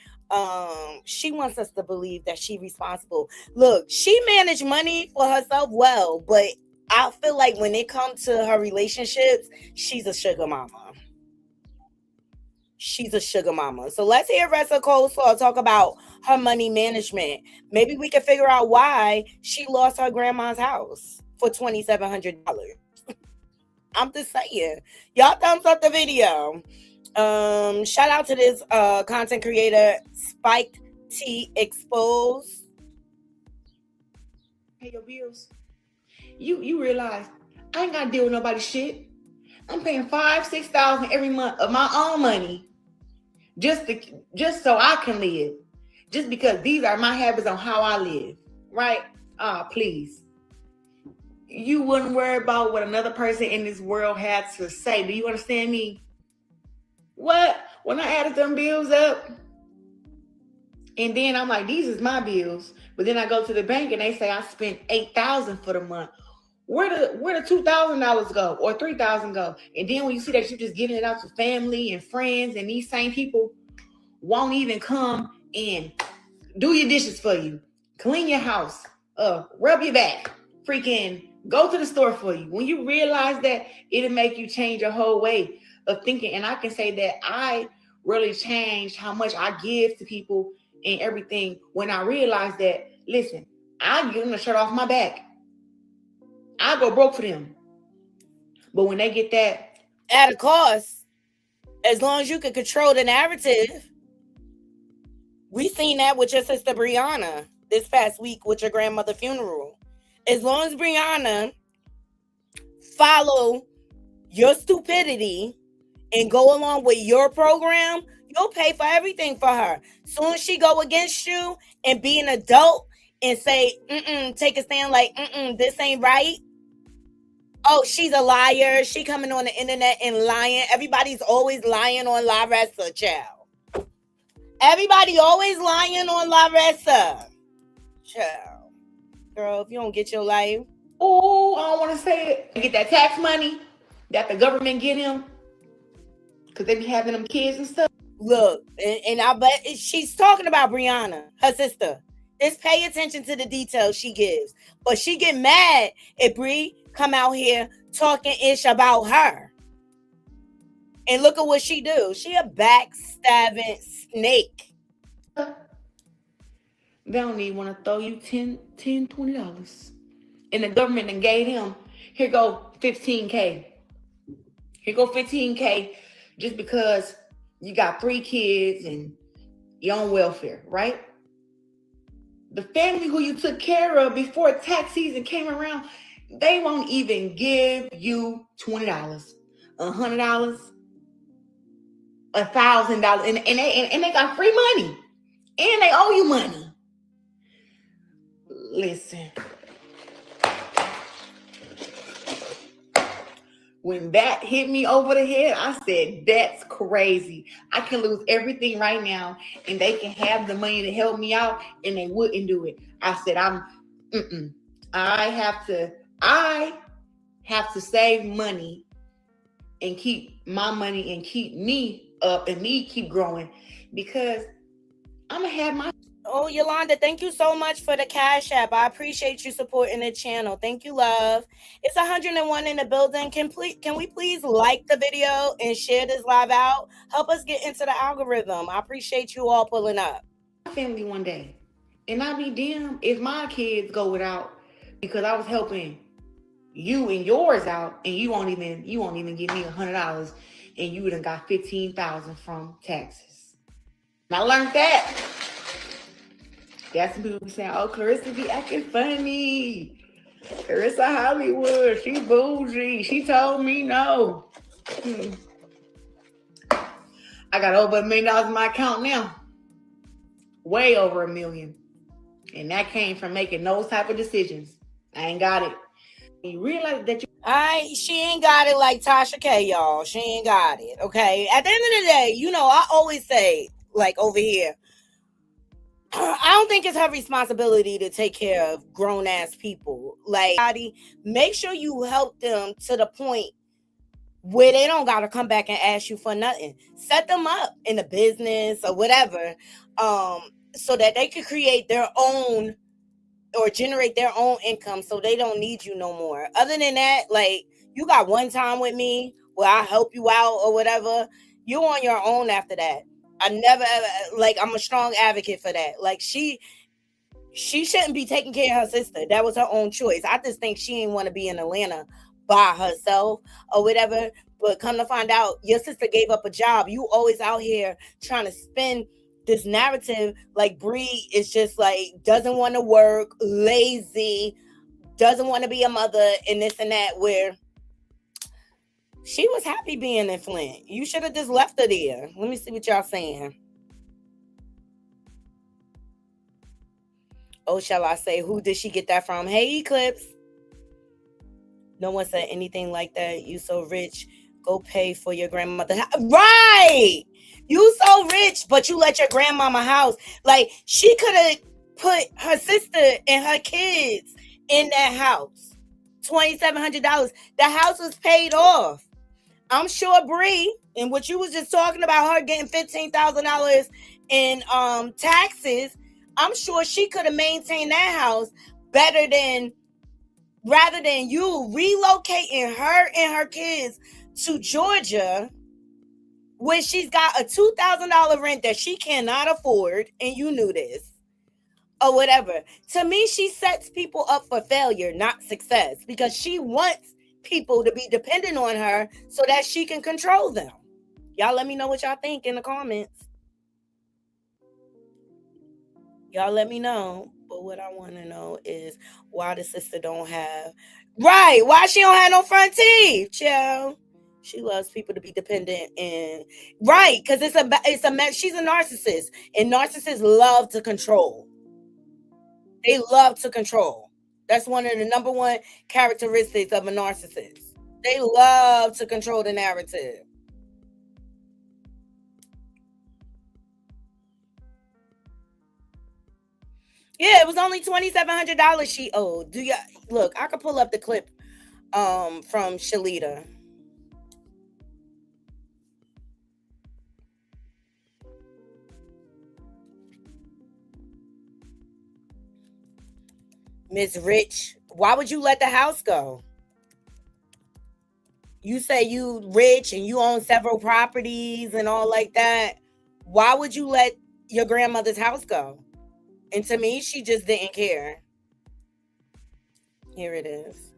She wants us to believe that she's responsible. Look, she managed money for herself well, but I feel like when it comes to her relationships, she's a sugar mama. She's a sugar mama. So let's hear Ressa Coleslaw talk about her money management. Maybe we can figure out why she lost her grandma's house for $2,700. I'm just saying. Y'all thumbs up the video. Shout out to this content creator, Spiked T Exposed. Pay your bills. You realize I ain't gotta deal with nobody's shit. I'm paying $5,000-$6,000 every month of my own money just so I can live. Just because these are my habits on how I live. Right? Please. You wouldn't worry about what another person in this world had to say. Do you understand me? What? When I added them bills up, and then I'm like, these is my bills. But then I go to the bank and they say I spent $8,000 for the month. Where the $2,000 go or $3,000 go? And then when you see that you're just giving it out to family and friends, and these same people won't even come and do your dishes for you, clean your house, rub your back, freaking go to the store for you. When you realize that, it'll make you change your whole way of thinking. And I can say that I really changed how much I give to people and everything when I realized that, listen, I give them a shirt off my back. I go broke for them. But when they get that at a cost, as long as you can control the narrative. We seen that with your sister Brianna this past week with your grandmother's funeral. As long as Brianna follow your stupidity and go along with your program, you'll pay for everything for her. Soon as she go against you and be an adult and say, take a stand like, this ain't right. Oh, she's a liar. She coming on the internet and lying. Everybody's always lying on Claressa, child. Everybody always lying on Claressa. Child. Girl, if you don't get your life. Oh, I don't want to say it. Get that tax money that the government get him. Because they be having them kids and stuff. Look, and I bet she's talking about Brianna, her sister. Just pay attention to the details she gives. But she get mad if Bree come out here talking ish about her. And look at what she do. She a backstabbing snake. They don't even want to throw you $20. And the government then gave him, here go $15K. Here go $15K just because you got 3 kids and you're on welfare, right? The family who you took care of before tax season came around, they won't even give you $20, $100, $1,000, and they got free money, and they owe you money. Listen, when that hit me over the head, I said, that's crazy. I can lose everything right now, and they can have the money to help me out, and they wouldn't do it. I said, I have to save money and keep my money and keep me up and me keep growing, because I'm gonna have my. Oh, Yolanda, thank you so much for the Cash App. I appreciate you supporting the channel. Thank you, love. It's 101 in the building. Can we please like the video and share this live out? Help us get into the algorithm. I appreciate you all pulling up. Family one day, and I'll be damned if my kids go without, because I was helping you and yours out, and you won't even give me $100, and you done got $15,000 from taxes. And I learned that. That's some people be saying, "Oh, Claressa be acting funny. Claressa Hollywood, she bougie. She told me no." I got over $1 million in my account now. Way over $1 million. And that came from making those type of decisions. I ain't got it. You realize that she ain't got it like Tasha K, y'all. She ain't got it. Okay. At the end of the day, I always say, like over here, I don't think it's her responsibility to take care of grown ass people. Like, make sure you help them to the point where they don't gotta come back and ask you for nothing. Set them up in the business or whatever, so that they can create their own or generate their own income, so they don't need you no more. Other than that, like, you got one time with me where I help you out or whatever, you're on your own after that. I never ever, like, I'm a strong advocate for that. Like, she shouldn't be taking care of her sister. That was her own choice. I just think she didn't want to be in Atlanta by herself or whatever. But come to find out, your sister gave up a job. You always out here trying to spin this narrative like Bree is just like, doesn't want to work, lazy, doesn't want to be a mother, and this and that, where she was happy being in Flint. You should have just left her there. Let me see what y'all saying. Oh, shall I say, who did she get that from? Hey, Eclipse. No one said anything like that. You so rich. Go pay for your grandmother. Right. You so rich, but you let your grandmama house. Like, she could have put her sister and her kids in that house. $2,700. The house was paid off. I'm sure Bree, and what you was just talking about, her getting $15,000 in taxes, I'm sure she could have maintained that house better than, rather than you relocating her and her kids to Georgia, when she's got a $2,000 rent that she cannot afford, and you knew this, or whatever. To me, she sets people up for failure, not success, because she wants people to be dependent on her so that she can control them. Y'all let me know what y'all think in the comments. Y'all let me know. But what I want to know is why the sister don't have, right, why she don't have no front teeth, child. She loves people to be dependent, and right, because she's a narcissist, and narcissists love to control. They love to control. That's one of the number one characteristics of a narcissist. They love to control the narrative. Yeah, it was only $2,700 she owed. Do you look? I could pull up the clip from Shalita. Miss Rich, why would you let the house go? You say you rich and you own several properties and all like that. Why would you let your grandmother's house go? And to me, she just didn't care. Here it is.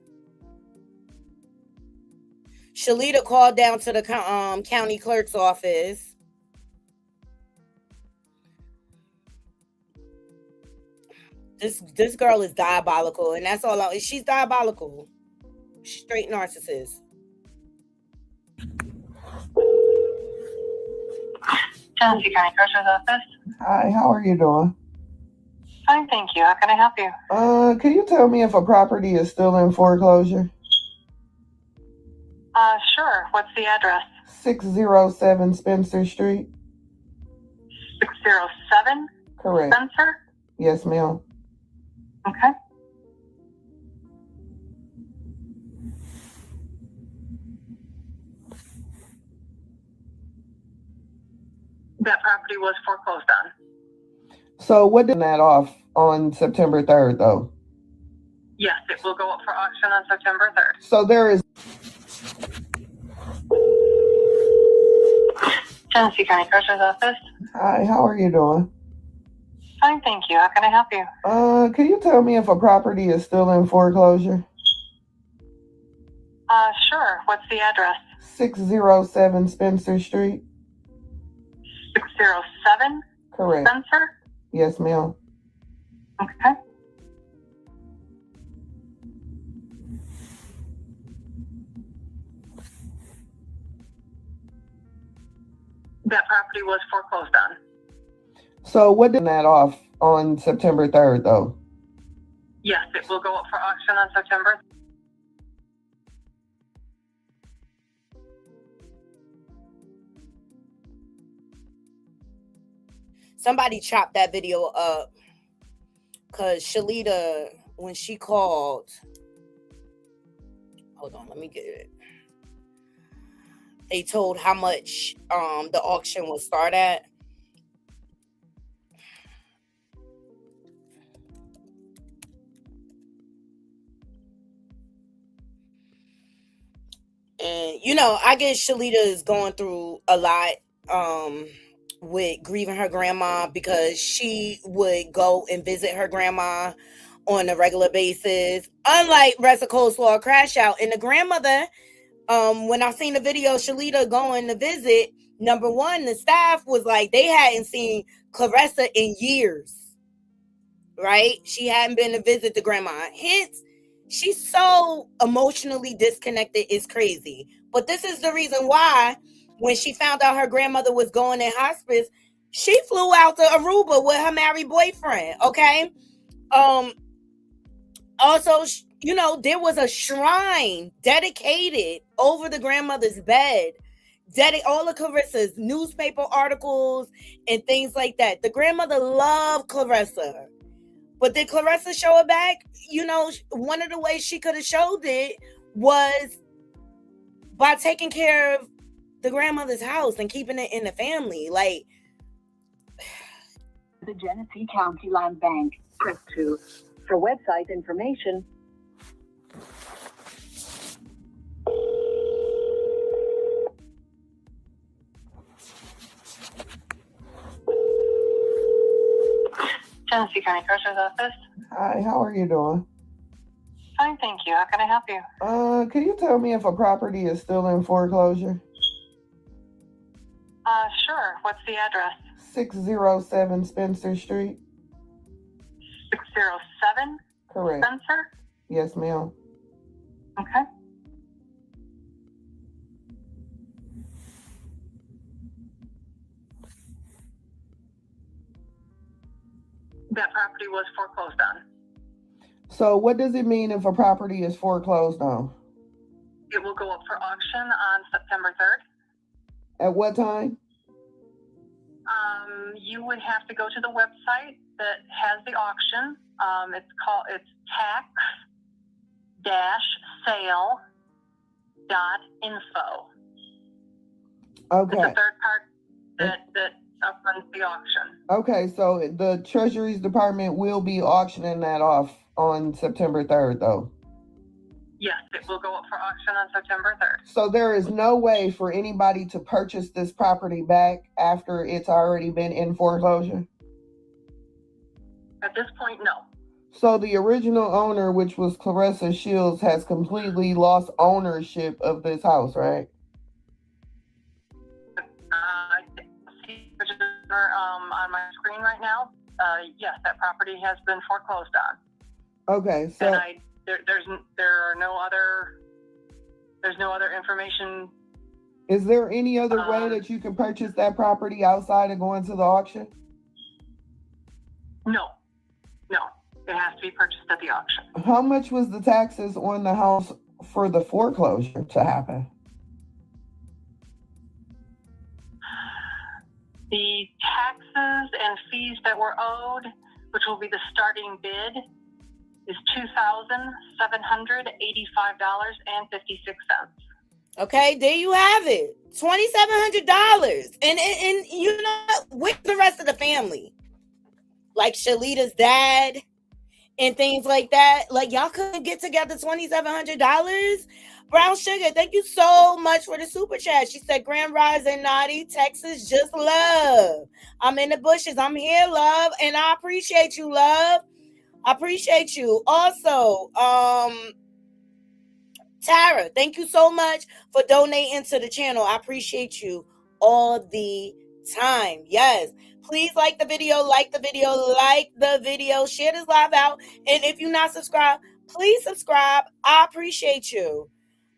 Shalita called down to the county clerk's office This girl is diabolical, and that's all. She's diabolical. Straight narcissist. Tennessee County Treasurer's Office. Hi, how are you doing? Fine, thank you. How can I help you? Can you tell me if a property is still in foreclosure? Sure. What's the address? 607 Spencer Street. 607? Correct. Spencer? Yes, ma'am. Okay. That property was foreclosed on. So what did that off on September 3rd, though? Yes, it will go up for auction on September 3rd. So there is... Tennessee County Treasurer's Office. Hi, how are you doing? Fine, thank you. How can I help you? Can you tell me if a property is still in foreclosure? Sure. What's the address? 607 Spencer Street. 607? Correct. Spencer? Yes, ma'am. Okay. That property was foreclosed on. So what did that off on September 3rd, though? Yes, it will go up for auction on September 3rd. Somebody chopped that video up because Shalita, when she called, hold on, let me get it. They told how much the auction will start at. And, you know, I guess Shalita is going through a lot with grieving her grandma because she would go and visit her grandma on a regular basis. Unlike Rest of Coleslaw Crash Out. And the grandmother, when I seen the video, Shalita going to visit, number one, the staff was like, they hadn't seen Claressa in years. Right? She hadn't been to visit the grandma. Hence, she's so emotionally disconnected, it's crazy. But this is the reason why, when she found out her grandmother was going in hospice, she flew out to Aruba with her married boyfriend, okay? Also, you know, there was a shrine dedicated over the grandmother's bed. All of Claressa's newspaper articles and things like that. The grandmother loved Claressa. But did Claressa show it back? You know, one of the ways she could have showed it was by taking care of the grandmother's house and keeping it in the family. Like, the Genesee County Land Bank. Press 2. For website information. Tennessee County Treasurer's Office. Hi, how are you doing? Fine, thank you. How can I help you? Can you tell me if a property is still in foreclosure? Sure. What's the address? 607 Spencer Street. 607? Correct. Spencer? Yes, ma'am. Okay. That property was foreclosed on. So what does it mean if a property is foreclosed on? It will go up for auction on September 3rd. At what time? You would have to go to the website that has the auction. It's tax-sale.info. Okay. It's a third part that runs the auction. Okay, so the Treasury's Department will be auctioning that off on September 3rd, though. Yes, it will go up for auction on September 3rd. So there is no way for anybody to purchase this property back after it's already been in foreclosure? At this point, no. So the original owner, which was Claressa Sheilds, has completely lost ownership of this house, right? I see the on my screen right now. yes, that property has been foreclosed on. Okay, so And there's no other information. is there any other way that you can purchase that property outside of going to the auction? No, it has to be purchased at the auction. How much was the taxes on the house for the foreclosure to happen? The taxes and fees that were owed, which will be the starting bid, is $2,785.56. Okay, there you have it. $2,700. And you know, with the rest of the family, like Shalita's dad and things like that, like y'all couldn't get together $2,700. Brown Sugar, thank you so much for the super chat. She said, Grand Rising Naughty, Texas, just love. I'm in the bushes. I'm here, love. And I appreciate you, love. I appreciate you. Also, Tara, thank you so much for donating to the channel. I appreciate you all the time. Yes. Please like the video, share this live out. And if you're not subscribed, please subscribe. I appreciate you.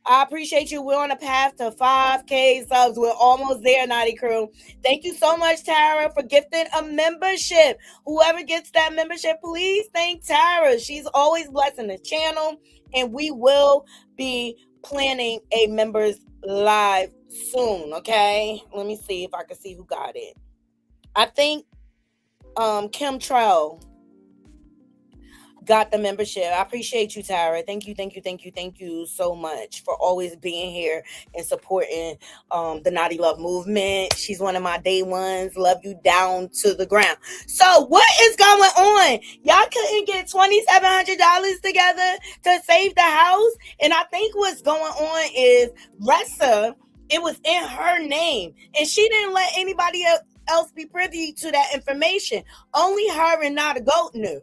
We're on a path to 5K subs. We're almost there, Naughty Crew. Thank you so much, Tara, for gifting a membership. Whoever gets that membership, please thank Tara. She's always blessing the channel. And we will be planning a members live soon, okay? Let me see if I can see who got it. I think Kim Trell got the membership. I appreciate you, Tara. Thank you so much for always being here and supporting the Naughty Love movement. She's one of my day ones. Love you down to the ground. So what is going on? Y'all couldn't get $2,700 together to save the house? And I think what's going on is Ressa, it was in her name, and she didn't let anybody else be privy to that information. Only her and Not a Goat knew.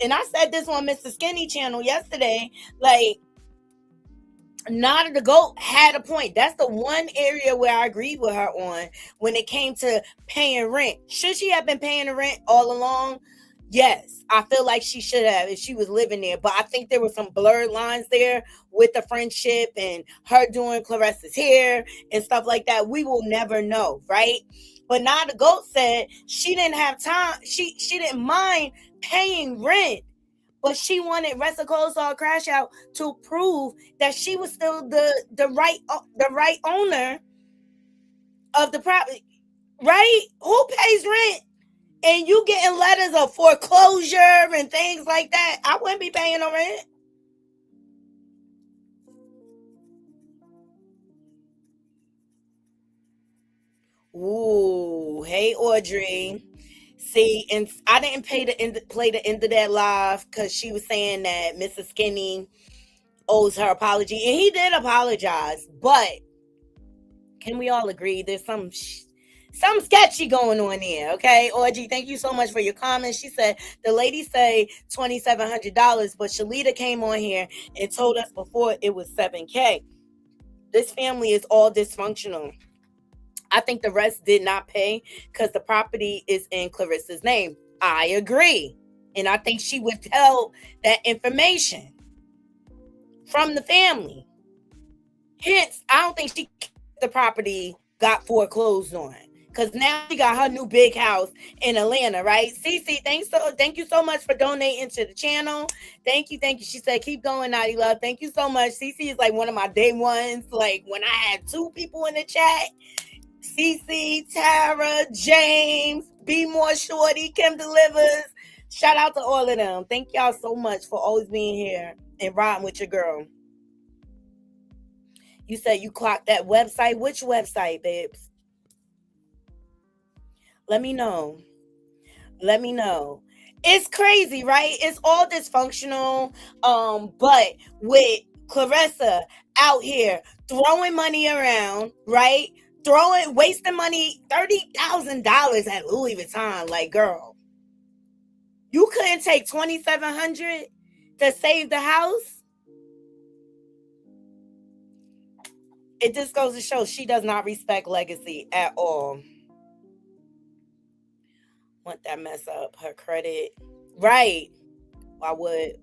And I said this on Mr. Skinny channel yesterday, like, Not the Goat had a point. That's the one area where I agreed with her on when it came to paying rent. Should she have been paying the rent all along? Yes, I feel like she should have if she was living there. But I think there were some blurred lines there with the friendship and her doing Claressa's hair and stuff like that. We will never know, right? But Not the Goat said she didn't have time. She didn't mind paying rent, but she wanted Ressa Coleslaw Crash Out to prove that she was still the right owner of the property, right? Who pays rent? And you getting letters of foreclosure and things like that. I wouldn't be paying no rent. Ooh, hey Audrey. See, and I didn't play the end of that live because she was saying that Mrs. Skinny owes her apology, and he did apologize. But can we all agree there's some sketchy going on here? Okay, Audrey, thank you so much for your comments. She said the lady say $2,700, but Shalita came on here and told us before it was $7K. This family is all dysfunctional. I think the rest did not pay because the property is in Claressa's name. I agree. And I think she withheld that information from the family. Hence, I don't think the property got foreclosed on. Because now she got her new big house in Atlanta, right? Cece, thank you so much for donating to the channel. Thank you. She said, keep going, Naughty Love. Thank you so much. Cece is like one of my day ones. Like when I had 2 people in the chat. Cece, Tara, James, Be More Shorty, Kim Delivers. Shout out to all of them. Thank y'all so much for always being here and riding with your girl. You said you clocked that website. Which website, babes? Let me know. It's crazy, right? It's all dysfunctional. But with Claressa out here throwing money around, right? Wasting money, $30,000 at Louis Vuitton. Like, girl, you couldn't take $2,700 to save the house? It just goes to show she does not respect legacy at all. Want that mess up her credit. Right. Why would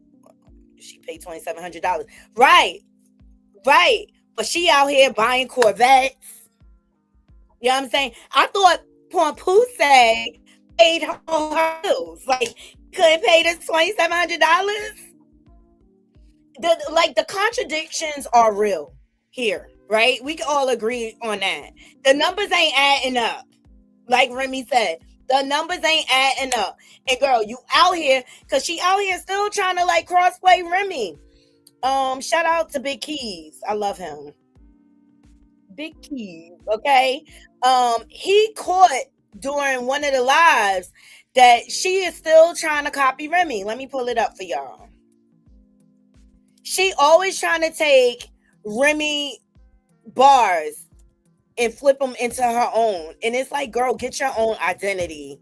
she pay $2,700? Right. But she out here buying Corvettes. You know what I'm saying? I thought Pompousse paid her bills. Like, couldn't pay this $2,700? The contradictions are real here, right? We can all agree on that. The numbers ain't adding up. Like Remy said, the numbers ain't adding up. And girl, you out here, because she out here still trying to like crossplay Remy. Shout out to Big Keys. I love him. Big Keys, okay? He caught during one of the lives that she is still trying to copy Remy. Let me pull it up for y'all. She always trying to take Remy bars and flip them into her own. And it's like, girl, get your own identity.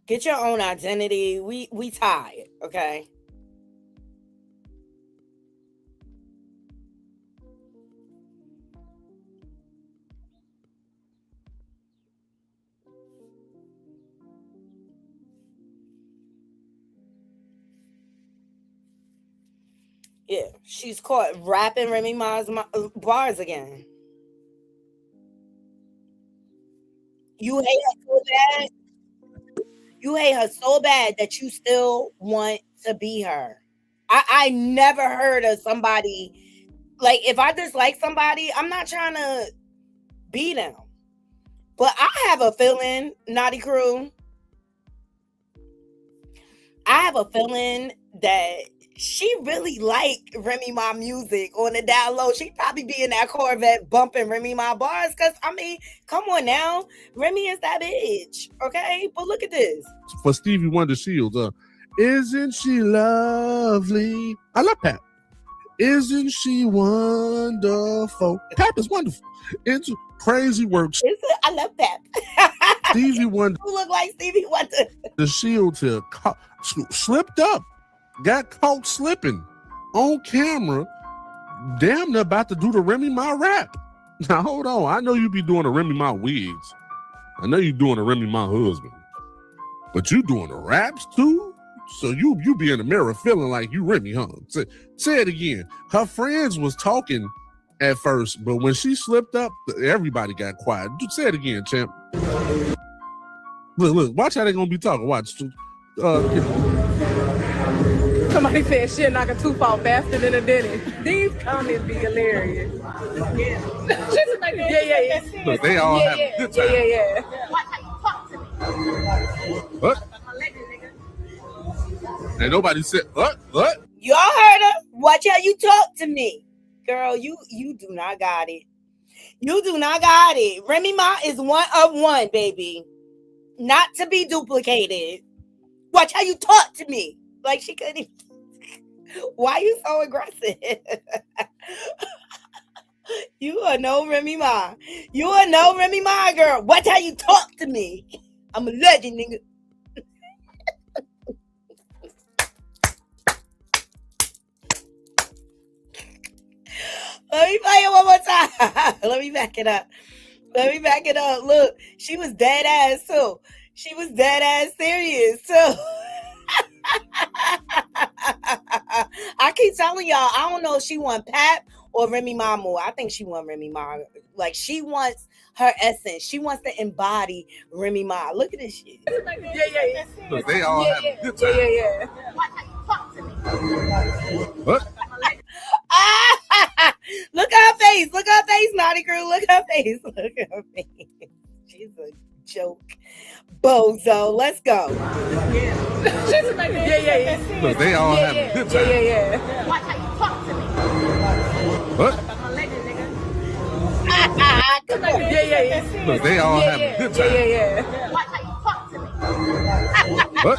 Get your own identity. We tired, okay? Yeah, she's caught rapping Remy Ma's bars again. You hate her so bad. You hate her so bad that you still want to be her. I never heard of somebody, like, if I dislike somebody, I'm not trying to be them. But I have a feeling, Naughty Crew, I have a feeling that she really liked Remy Ma music on the down low. She probably be in that Corvette bumping Remy Ma bars. Because, I mean, come on now. Remy is that bitch. Okay? But look at this. For Stevie Wonder Shields, isn't she lovely? I love Pap. Isn't she wonderful? Pap is wonderful. Into crazy works. I love Pap. Stevie Wonder. Who look like Stevie Wonder? The Shields here slipped up. Got caught slipping on camera, damn near about to do the Remy Ma rap. Now hold on, I know you be doing the Remy Ma wigs. I know you doing the Remy Ma husband, but you doing the raps too. So you be in the mirror feeling like you Remy, huh? Say it again. Her friends was talking at first, but when she slipped up, everybody got quiet. Say it again, champ. Look, watch how they gonna be talking. Watch. Somebody said she'll knock a tooth off faster than a dentist. These comments be hilarious. Yeah. Look, they all have a good time. Yeah. What? And nobody said, what? Y'all heard her? Watch how you talk to me. Girl, you do not got it. You do not got it. Remy Ma is one of one, baby. Not to be duplicated. Watch how you talk to me. Like she couldn't even. Why you so aggressive? You are no Remy Ma. You are no Remy Ma, girl. Watch how you talk to me. I'm a legend, nigga. Let me play it one more time. Let me back it up. Look, she was dead ass too. She was dead ass serious too. I keep telling y'all, I don't know if she want Pap or Remy Ma more. I think she want Remy Ma. Like, she wants her essence. She wants to embody Remy Ma. Look at this shit. Yeah. Look, they all have a good time. Yeah. What? Look at her face. Look at her face, Naughty Crew. Look at her face. She's a joke. Bozo. Let's go. Yeah. Look, they all have a good time. Yeah. What? Look, they all have a good time. Yeah. What?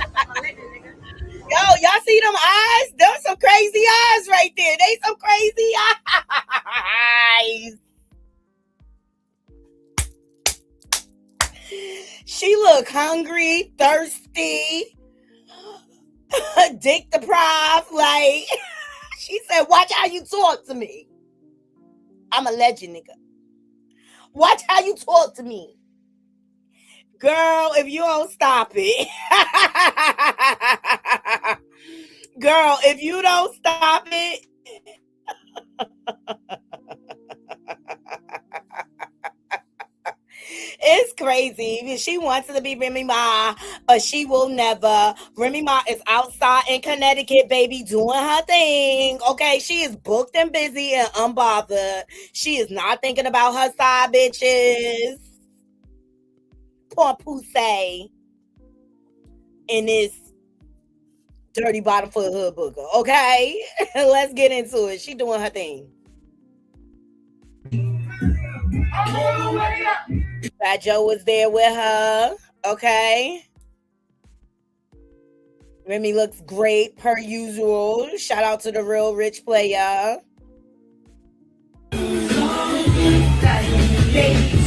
Yo, y'all see them eyes? Those some crazy eyes right there. They some crazy eyes. She look hungry, thirsty, dick deprived. Like, she said, watch how you talk to me. I'm a legend, nigga. Watch how you talk to me. Girl, if you don't stop it. Girl, if you don't stop it. It's crazy. She wants to be Remy Ma, but she will never. Remy Ma is outside in Connecticut, baby, doing her thing. Okay, she is booked and busy and unbothered. She is not thinking about her side bitches. Poor pussy in this dirty bottom foot hood booker. Okay, let's get into it. She doing her thing. Fat Joe was there with her. Okay. Remy looks great per usual. Shout out to the real rich player.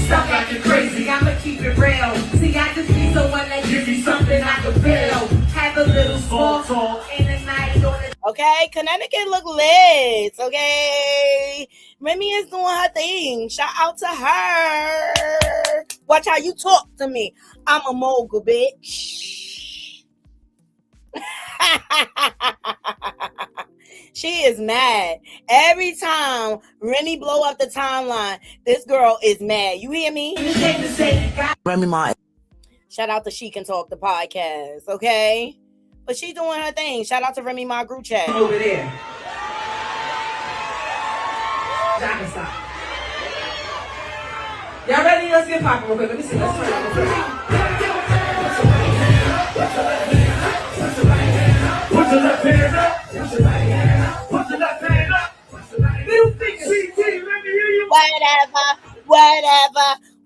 Stop acting crazy, I'ma keep it real. See, I just need someone that gives me something I can feel. Have a little small talk in the night on the... Okay, Connecticut look lit. Okay. Remy is doing her thing. Shout out to her. Watch how you talk to me. I'm a mogul, bitch. She is mad. Every time Remy blow up the timeline, this girl is mad. You hear me? Remy Ma. Shout out to She Can Talk, the podcast, okay? But she doing her thing. Shout out to Remy Ma group chat. Over there. Stop. Y'all ready? Let's get popping real quick. Let me see. Let's try it real quick. Put your left hand up. Put your right hand up. Put your left hand up. Little finger. CT, let me hear you.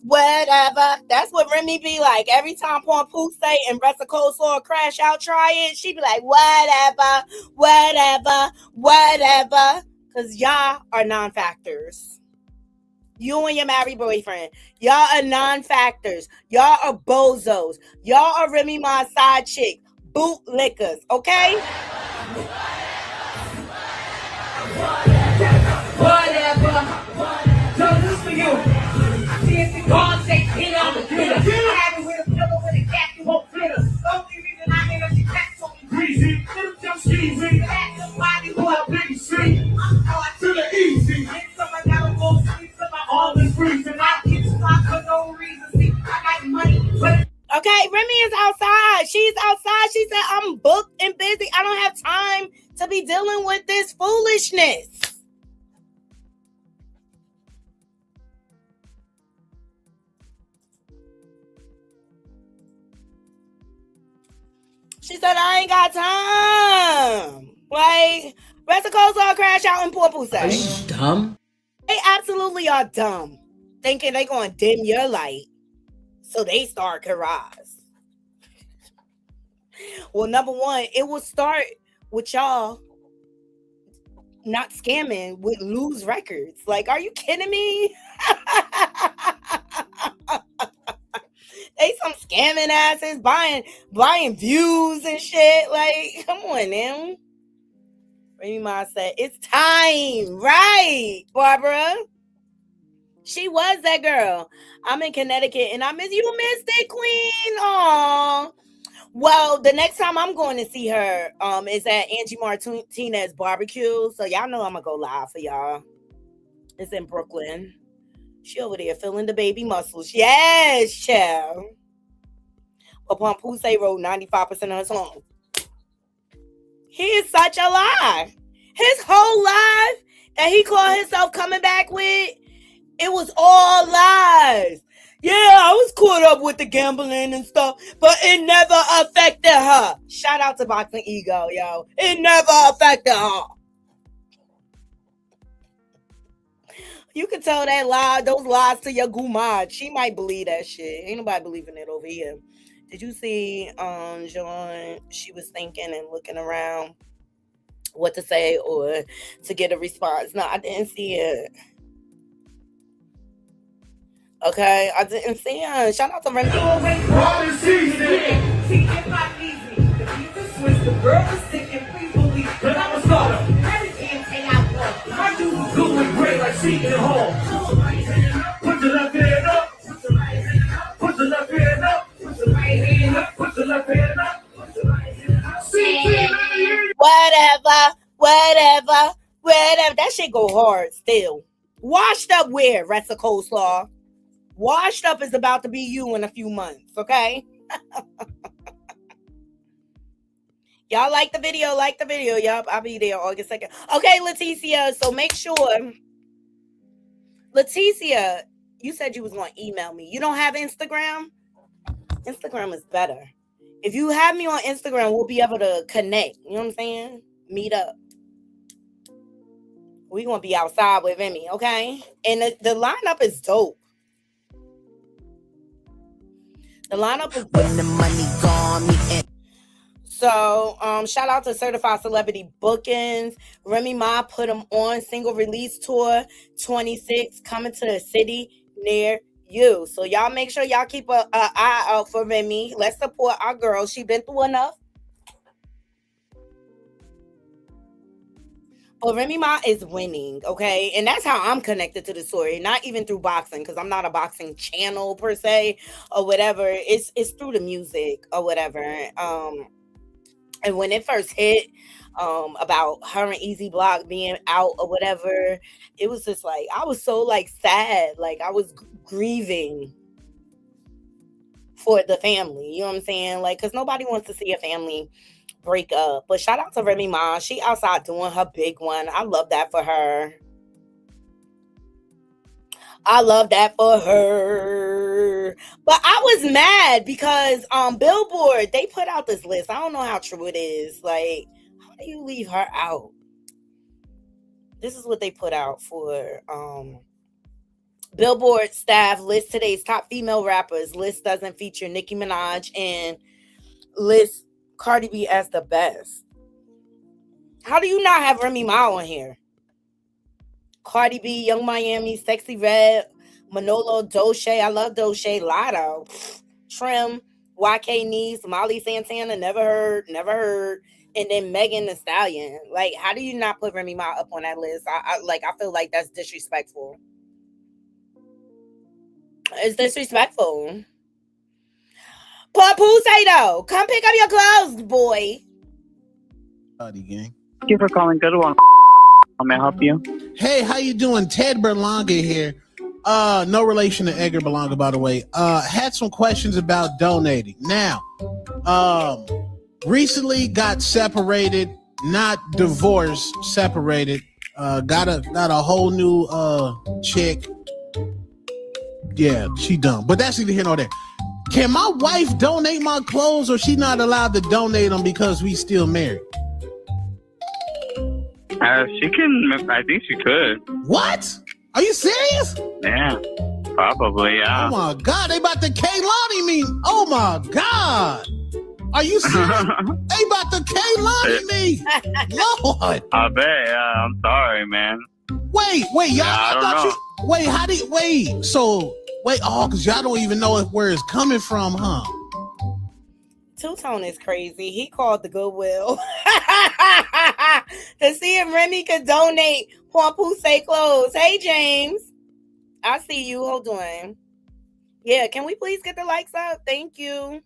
Whatever. That's what Remy be like. Every time Porn Pooh say and Ressa Cole saw crash out, try it, she be like, whatever. Because y'all are non-factors. You and your married boyfriend. Y'all are non-factors. Y'all are bozos. Y'all are Remy Ma's side chick. Bootlickers, okay? Whatever. Don't lose for you. I see it's the God say, hit on the glitter. Have it with a pillow with a cat, you won't flitter. Only reason I made up your cat so greasy. Little jump skeezy. That's somebody who I big street. I'm hard to the easy. Get someone down, go sleep to my arm is freezing. I get stopped for no reason. See, I got money, but okay, Remy is outside. She's outside. She said, I'm booked and busy. I don't have time to be dealing with this foolishness. She said, I ain't got time. Like, Ressa Cole's all crash out in Poor Pussy. Are you dumb? They absolutely are dumb. Thinking they gonna dim your light. So they start can rise. Well, number one, it will start with y'all not scamming with Lose Records. Like, are you kidding me? They some scamming asses buying views and shit. Like, come on now. Remy Ma said, it's time. Right, Barbara. She was that girl. I'm in Connecticut and I miss you, missed it, Queen. Aw. Well, the next time I'm going to see her is at Angie Martinez Barbecue. So y'all know I'm gonna go live for y'all. It's in Brooklyn. She over there feeling the baby muscles. Yes, child. But Pump Poussey wrote 95% of her songs. He is such a lie. His whole life that he called himself coming back with, it was all lies. Yeah, I was caught up with the gambling and stuff, but it never affected her. Shout out to Boxing Ego, yo. It never affected her. You can tell that lie, those lies to your gumad. She might believe that shit. Ain't nobody believing it over here. Did you see John? She was thinking and looking around what to say or to get a response. No, I didn't see it. Okay, I didn't see him. Shout out to Remy. The girl is sick and please believe that I'm a starter. Everything take out one. My dude was good with great like Seton Hall. Put your left hand up. Put your right hand up. Put your left hand up. Put your right hand up. Put your left hand up. Put your right hand up. Whatever. That shit go hard still. Washed up where? Rest of coleslaw. Washed up is about to be you in a few months, okay? Y'all like the video? Yup, I'll be there August 2nd. Okay, Leticia, so make sure. Leticia, you said you was going to email me. You don't have Instagram? Instagram is better. If you have me on Instagram, we'll be able to connect. You know what I'm saying? Meet up. We're going to be outside with Remy, okay? And the lineup is dope. The lineup is when the money gone, me and so, shout out to Certified Celebrity Bookings. Remy Ma put them on single release tour 26 coming to a city near you. So y'all make sure y'all keep an eye out for Remy. Let's support our girl. She been through enough. But Remy Ma is winning, okay? And that's how I'm connected to the story. Not even through boxing, because I'm not a boxing channel per se or whatever. It's through the music or whatever. And when it first hit about her and Easy Block being out or whatever, it was just like, I was so like sad. Like I was grieving for the family. You know what I'm saying? Like, because nobody wants to see a family break up. But shout out to Remy Ma. She outside doing her big one. I love that for her. But I was mad because Billboard, they put out this list. I don't know how true it is. Like, how do you leave her out? This is what they put out for Billboard staff list today's top female rappers. List doesn't feature Nicki Minaj and lists Cardi B as the best. How do you not have Remy Ma on here? Cardi B, Young Miami, Sexy Red, Manolo, Doche. I love Doche. Lotto, Trim, YK Needs, Molly Santana. Never heard. And then Megan Thee Stallion. Like, how do you not put Remy Ma up on that list? I feel like that's disrespectful. It's disrespectful. Papoose, though. Come pick up your clothes, boy. Howdy, gang. Thank you for calling Good One. How may I help you? Hey, how you doing? Ted Berlanga here. No relation to Edgar Berlanga, by the way. Had some questions about donating. Now, recently got separated, not divorced, separated. Got a whole new chick. Yeah, she dumb. But that's neither here nor there. Can my wife donate my clothes, or she not allowed to donate them because we still married? She can. I think she could. What? Are you serious? Yeah, probably. Yeah. Oh my God! They about to K-Lonnie me. Oh my God! Are you serious? They about to K-Lonnie me. Lord. I bet. Yeah. I'm sorry, man. Wait. Y'all. Yeah, I don't know. Wait. How did? Wait. So. Wait. Oh, because y'all don't even know where it's coming from, huh? Two-Tone is crazy. He called the Goodwill to see if Remy could donate Papoose clothes. Hey, James. I see you. Hold on. Yeah, can we please get the likes up? Thank you.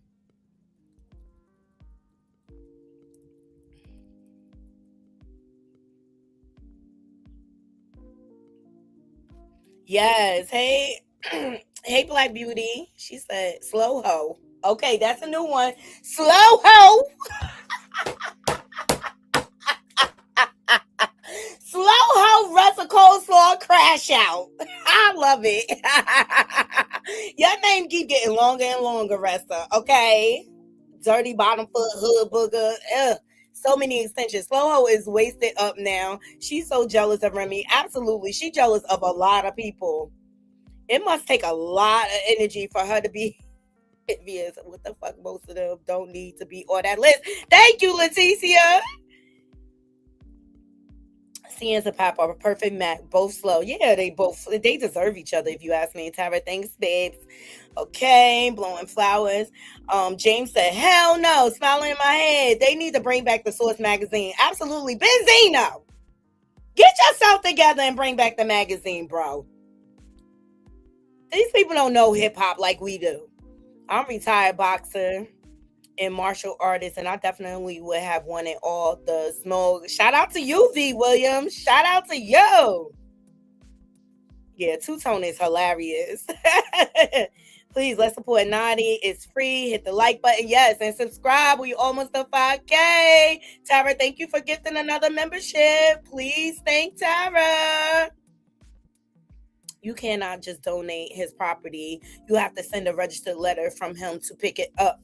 Yes. Hey, hey, Black Beauty. She said, slow ho. Okay, that's a new one. Slow ho. Slow ho, Russell Coleslaw crash out. I love it. Your name keep getting longer and longer, Ressa. Okay. Dirty bottom foot, hood booger. Ugh. So many extensions. Slow ho is wasted up now. She's so jealous of Remy. Absolutely. She's jealous of a lot of people. It must take a lot of energy for her to be envious. What the fuck? Most of them don't need to be on that list. Thank you, Leticia. Cians and Pop are a perfect match. Both slow. Yeah, they deserve each other, if you ask me. Tara, thanks, babes. Okay, blowing flowers. James said, hell no, smiling in my head. They need to bring back the Source magazine. Absolutely. Benzino, get yourself together and bring back the magazine, bro. These people don't know hip-hop like we do. I'm a retired boxer and martial artist, and I definitely would have wanted all the smoke. Shout out to you, V. Williams. Shout out to you. Yeah, Two-Tone is hilarious. Please, let's support Knotty. It's free. Hit the like button. Yes, and subscribe. We almost to 5K. Tara, thank you for gifting another membership. Please thank Tara. You cannot just donate his property. You have to send a registered letter from him to pick it up.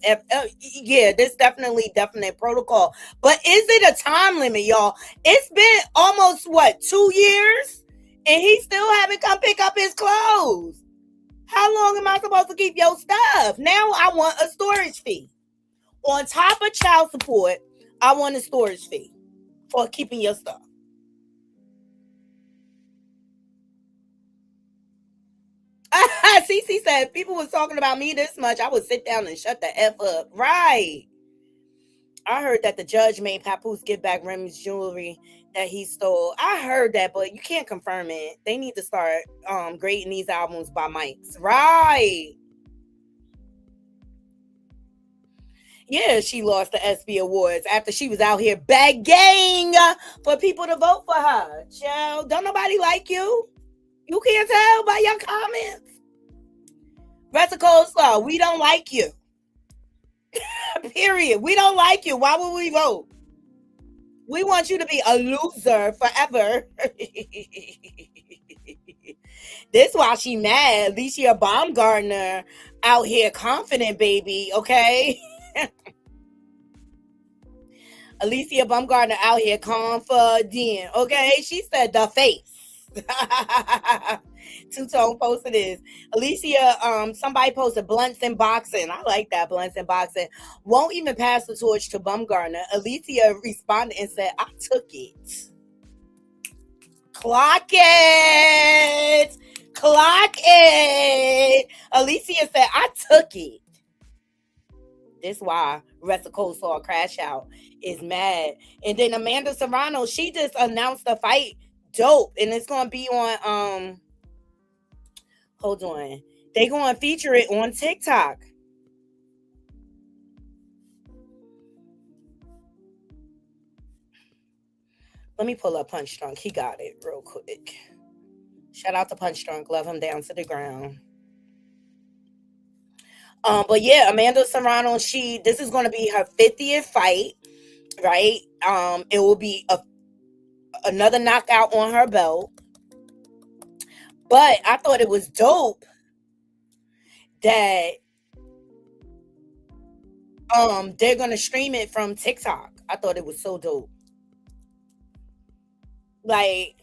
Yeah, there's definite protocol. But is it a time limit, y'all? It's been almost, 2 years? And he still haven't come pick up his clothes. How long am I supposed to keep your stuff? Now I want a storage fee. On top of child support, I want a storage fee for keeping your stuff. CC said, if people was talking about me this much, I would sit down and shut the F up. Right. I heard that the judge made Papoose give back Remy's jewelry that he stole. I heard that, but you can't confirm it. They need to start grading these albums by mics. Right. Yeah, she lost the ESPY Awards after she was out here begging for people to vote for her. Child, don't nobody like you. You can't tell by your comments. Resico Slaw, we don't like you. Period. We don't like you. Why would we vote? We want you to be a loser forever. This why she mad. Alicia Baumgartner out here confident, baby. Okay? Alicia Baumgartner out here confident. Okay? She said the face. Two-Tone posted this. Alicia, somebody posted blunts and boxing. I like that, blunts and boxing. Won't even pass the torch to Baumgartner. Alicia responded and said, I took it. Clock it. Clock it. Alicia said, I took it. This why Resico saw Crash Out is mad. And then Amanda Serrano, she just announced the fight. Dope. And it's going to be on, hold on. They're going to feature it on TikTok. Let me pull up Punch Drunk. He got it real quick. Shout out to Punch Drunk. Love him down to the ground. But yeah, Amanda Serrano, this is going to be her 50th fight, right? It will be another knockout on her belt. But I thought it was dope that they're gonna stream it from TikTok. I thought it was so dope. Like,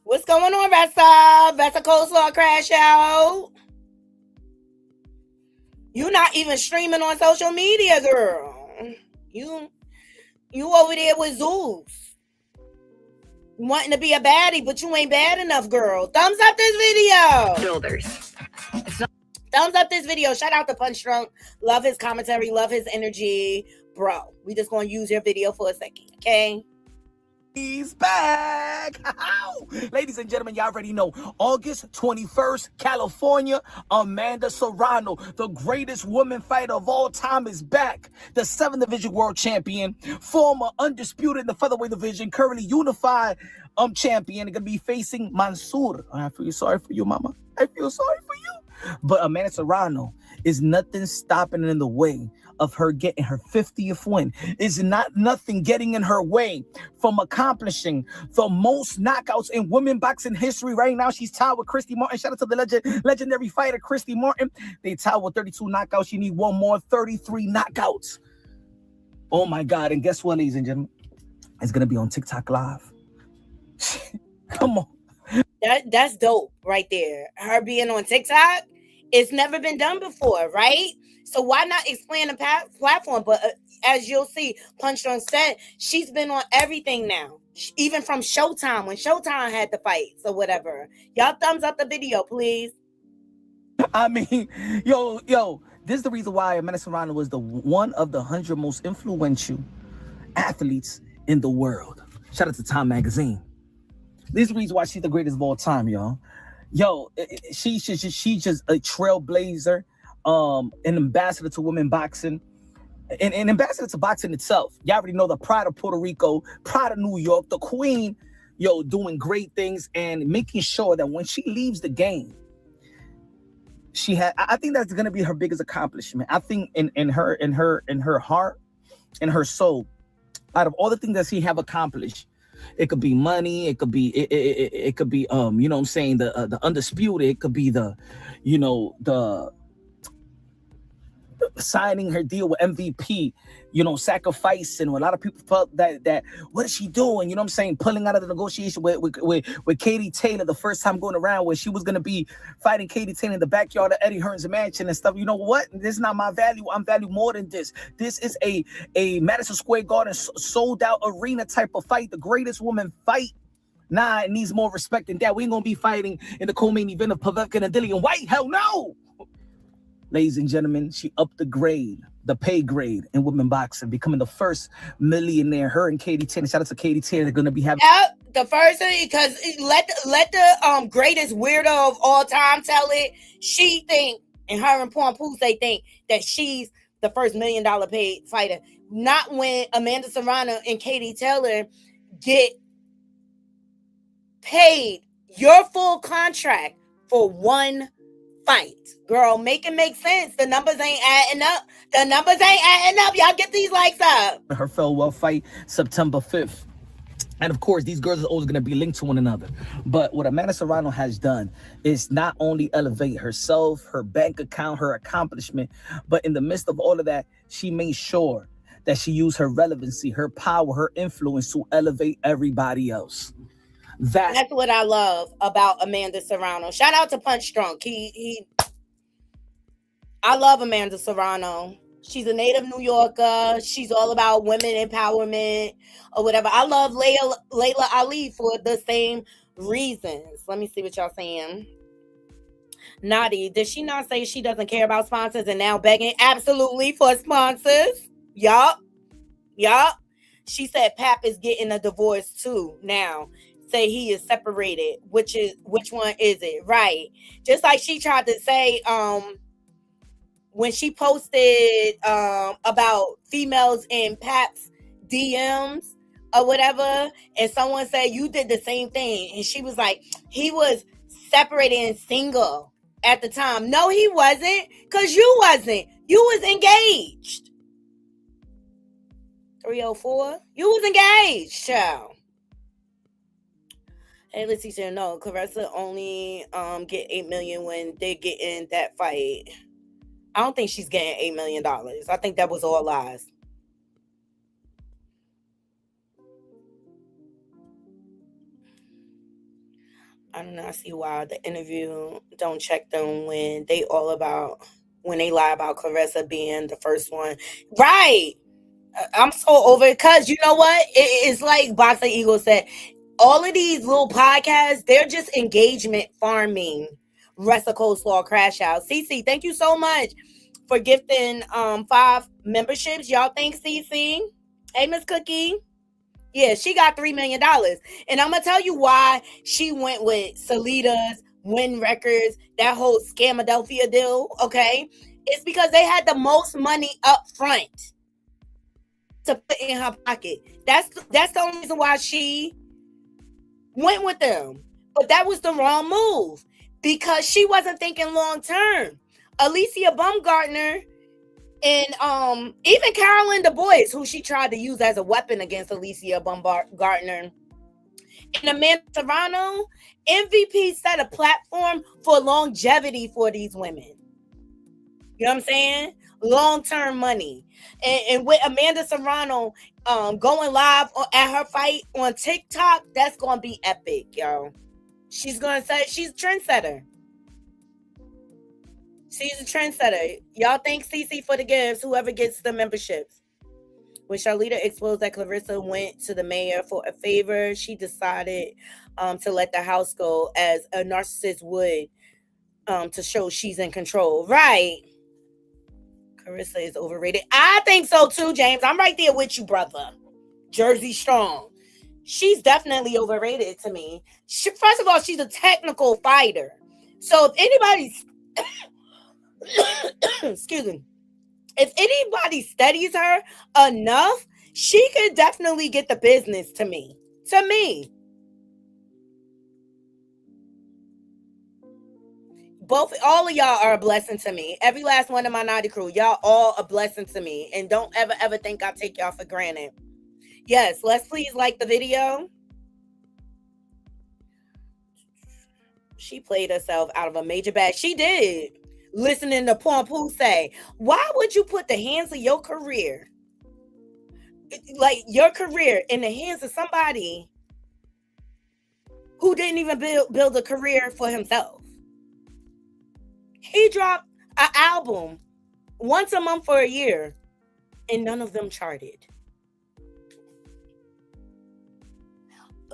what's going on, Vesta Coleslaw Crash Out? You not even streaming on social media, girl. You over there with Zeus. Wanting to be a baddie, but you ain't bad enough, girl. Thumbs up this video. Builders. Thumbs up this video. Shout out to Punch Drunk. Love his commentary. Love his energy. Bro, we just going to use your video for a second, okay? He's back. Ladies and gentlemen, y'all already know. August 21st, California, Amanda Serrano, the greatest woman fighter of all time, is back. The 7th Division World Champion, former undisputed in the featherweight division, currently unified champion, going to be facing Mansoor. I feel sorry for you, mama. I feel sorry for you. But Amanda Serrano is nothing stopping in the way of her getting her 50th win. Is nothing getting in her way from accomplishing the most knockouts in women boxing history. Right now, she's tied with Christy Martin. Shout out to the legendary fighter, Christy Martin. They tied with 32 knockouts. She need one more, 33 knockouts. Oh my God. And guess what, ladies and gentlemen? It's going to be on TikTok Live. Come on. That's dope right there. Her being on TikTok It's never been done before, right? So why not expand the platform? But as you'll see, Punch Drunk said, she's been on everything now, even from Showtime, when Showtime had the fights or whatever. Y'all thumbs up the video, please. I mean, yo, this is the reason why Amanda Serrano was one of the 100 most influential athletes in the world. Shout out to Time Magazine. This is the reason why she's the greatest of all time, y'all. Yo, she's just a trailblazer, an ambassador to women boxing, and an ambassador to boxing itself. Y'all already know the pride of Puerto Rico, pride of New York, the queen, yo, doing great things and making sure that when she leaves the game, I think that's gonna be her biggest accomplishment. I think in her heart, in her soul, out of all the things that she have accomplished, it could be money, it could be it could be you know what I'm saying, the undisputed, it could be the signing her deal with MVP, sacrificing. A lot of people felt that what is she doing? You know what I'm saying? Pulling out of the negotiation with Katie Taylor the first time going around, where she was gonna be fighting Katie Taylor in the backyard of Eddie Hearn's mansion and stuff. You know what? This is not my value. I'm valued more than this. This is a Madison Square Garden sold out arena type of fight. The greatest woman fight. Nah, it needs more respect than that. We ain't gonna be fighting in the co-main event of Povetkin and Dillian White. Hell no! Ladies and gentlemen, she upped the pay grade in women boxing, becoming the first millionaire. Her and Katie Taylor, shout out to Katie Taylor, they're going to be having... Yep, the first, because let the greatest weirdo of all time tell it. She think, and her and Paul Poose, they think that she's the first $1 million paid fighter. Not when Amanda Serrano and Katie Taylor get paid your full contract for one fight. Girl, make it make sense. The numbers ain't adding up. Y'all get these likes up. Her farewell fight September 5th. And of course, these girls are always going to be linked to one another. But what Amanda Serrano has done is not only elevate herself, her bank account, her accomplishment, but in the midst of all of that, she made sure that she used her relevancy, her power, her influence to elevate everybody else. That's what I love about Amanda Serrano. Shout out to Punch Drunk. I love Amanda Serrano. She's a native New Yorker. She's all about women empowerment or whatever. I love Layla Ali for the same reasons. Let me see what y'all saying. Knotty, did she not say she doesn't care about sponsors and now begging absolutely for sponsors? Yup. She said Pap is getting a divorce too now. Say he is separated. Which one is it? Right. Just like she tried to say when she posted about females in Pap's DMs or whatever, and someone said you did the same thing, and she was like, he was separated and single at the time. No, he wasn't, because you wasn't. You was engaged. 304. You was engaged, child. Hey, let's see. No, Claressa only get $8 million when they get in that fight. I don't think she's getting $8 million. I think that was all lies. I do not see why the interview don't check them when they lie about Claressa being the first one. Right. I'm so over it, because you know what? It's like Boxer Eagle said, all of these little podcasts, they're just engagement farming. Rest of Coleslaw Crash Out. CC, thank you so much for gifting 5 memberships. Y'all thank CC. Hey, Miss Cookie. Yeah, she got $3 million. And I'm going to tell you why she went with Salitas, Win Records, that whole Scamadelphia deal, okay? It's because they had the most money up front to put in her pocket. That's the only reason why she went with them. But that was the wrong move, because she wasn't thinking long term. Alicia Baumgartner and even Carolyn Du Bois, who she tried to use as a weapon against Alicia Baumgartner, and Amanda Serrano, MVP set a platform for longevity for these women. You know what I'm saying? Long-term money. And with Amanda Serrano going live at her fight on TikTok, that's going to be epic, yo. She's going to say she's a trendsetter. She's a trendsetter. Y'all thank Cece for the gifts, whoever gets the memberships. When Charlita exposed that Claressa went to the mayor for a favor, she decided to let the house go as a narcissist would to show she's in control. Right. Claressa is overrated. I think so too, James. I'm right there with you, brother. Jersey Strong. She's definitely overrated to me. First of all, she's a technical fighter. So if anybody's excuse me, if anybody studies her enough, she could definitely get the business to me. All of y'all are a blessing to me. Every last one of my Naughty crew, y'all all a blessing to me. And don't ever think I take y'all for granted. Yes, let's please like the video. She played herself out of a major bag. She did. Listening to Pompu say, why would you put the hands of your career, like your career, in the hands of somebody who didn't even build a career for himself? He dropped an album once a month for a year, and none of them charted.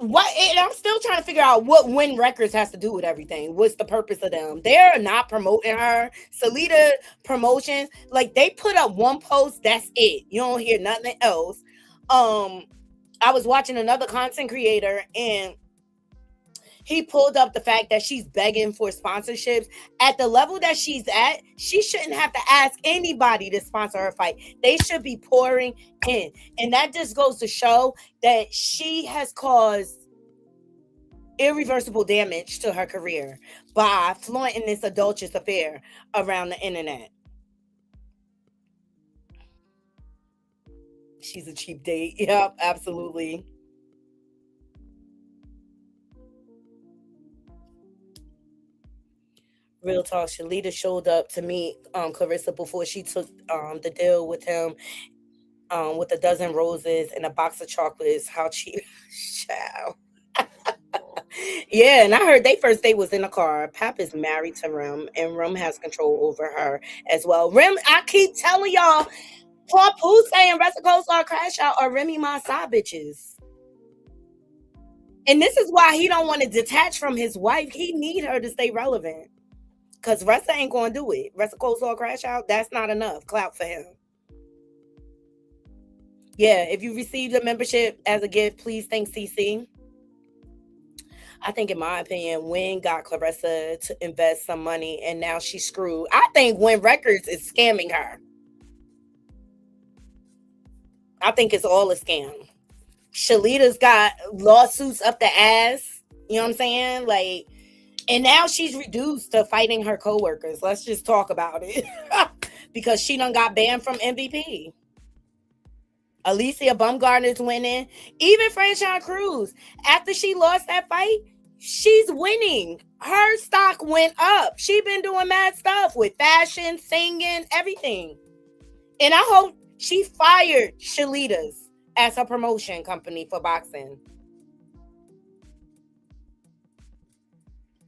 And I'm still trying to figure out what Win Records has to do with everything. What's the purpose of them? They're not promoting her. Salida Promotions, like, they put up one post, that's it. You don't hear nothing else. I was watching another content creator, and he pulled up the fact that she's begging for sponsorships. At the level that she's at, she shouldn't have to ask anybody to sponsor her fight. They should be pouring in. And that just goes to show that she has caused irreversible damage to her career by flaunting this adulterous affair around the internet. She's a cheap date. Yep, absolutely. Real talk, Shalita showed up to meet Claressa before she took the deal with him with a dozen roses and a box of chocolates. How cheap. Child. Yeah, and I heard they first date was in a car. Pap is married to Rem, and Rem has control over her as well. Rem, I keep telling y'all, Pompu saying Rest Coast or Crash Out or Remy my side bitches. And this is why he don't want to detach from his wife. He need her to stay relevant. Because Ressa ain't going to do it. Ressa Cold Soul Crash Out, that's not enough clout for him. Yeah, if you received a membership as a gift, please thank CC. I think, in my opinion, Win got Claressa to invest some money, and now she's screwed. I think Win Records is scamming her. I think it's all a scam. Shalita's got lawsuits up the ass. You know what I'm saying? Like, and now she's reduced to fighting her coworkers. Let's just talk about it. Because she done got banned from MVP. Alicia Bumgarner's winning. Even Franchon Cruz, after she lost that fight, she's winning. Her stock went up. She been doing mad stuff with fashion, singing, everything. And I hope she fired Shalita's as her promotion company for boxing.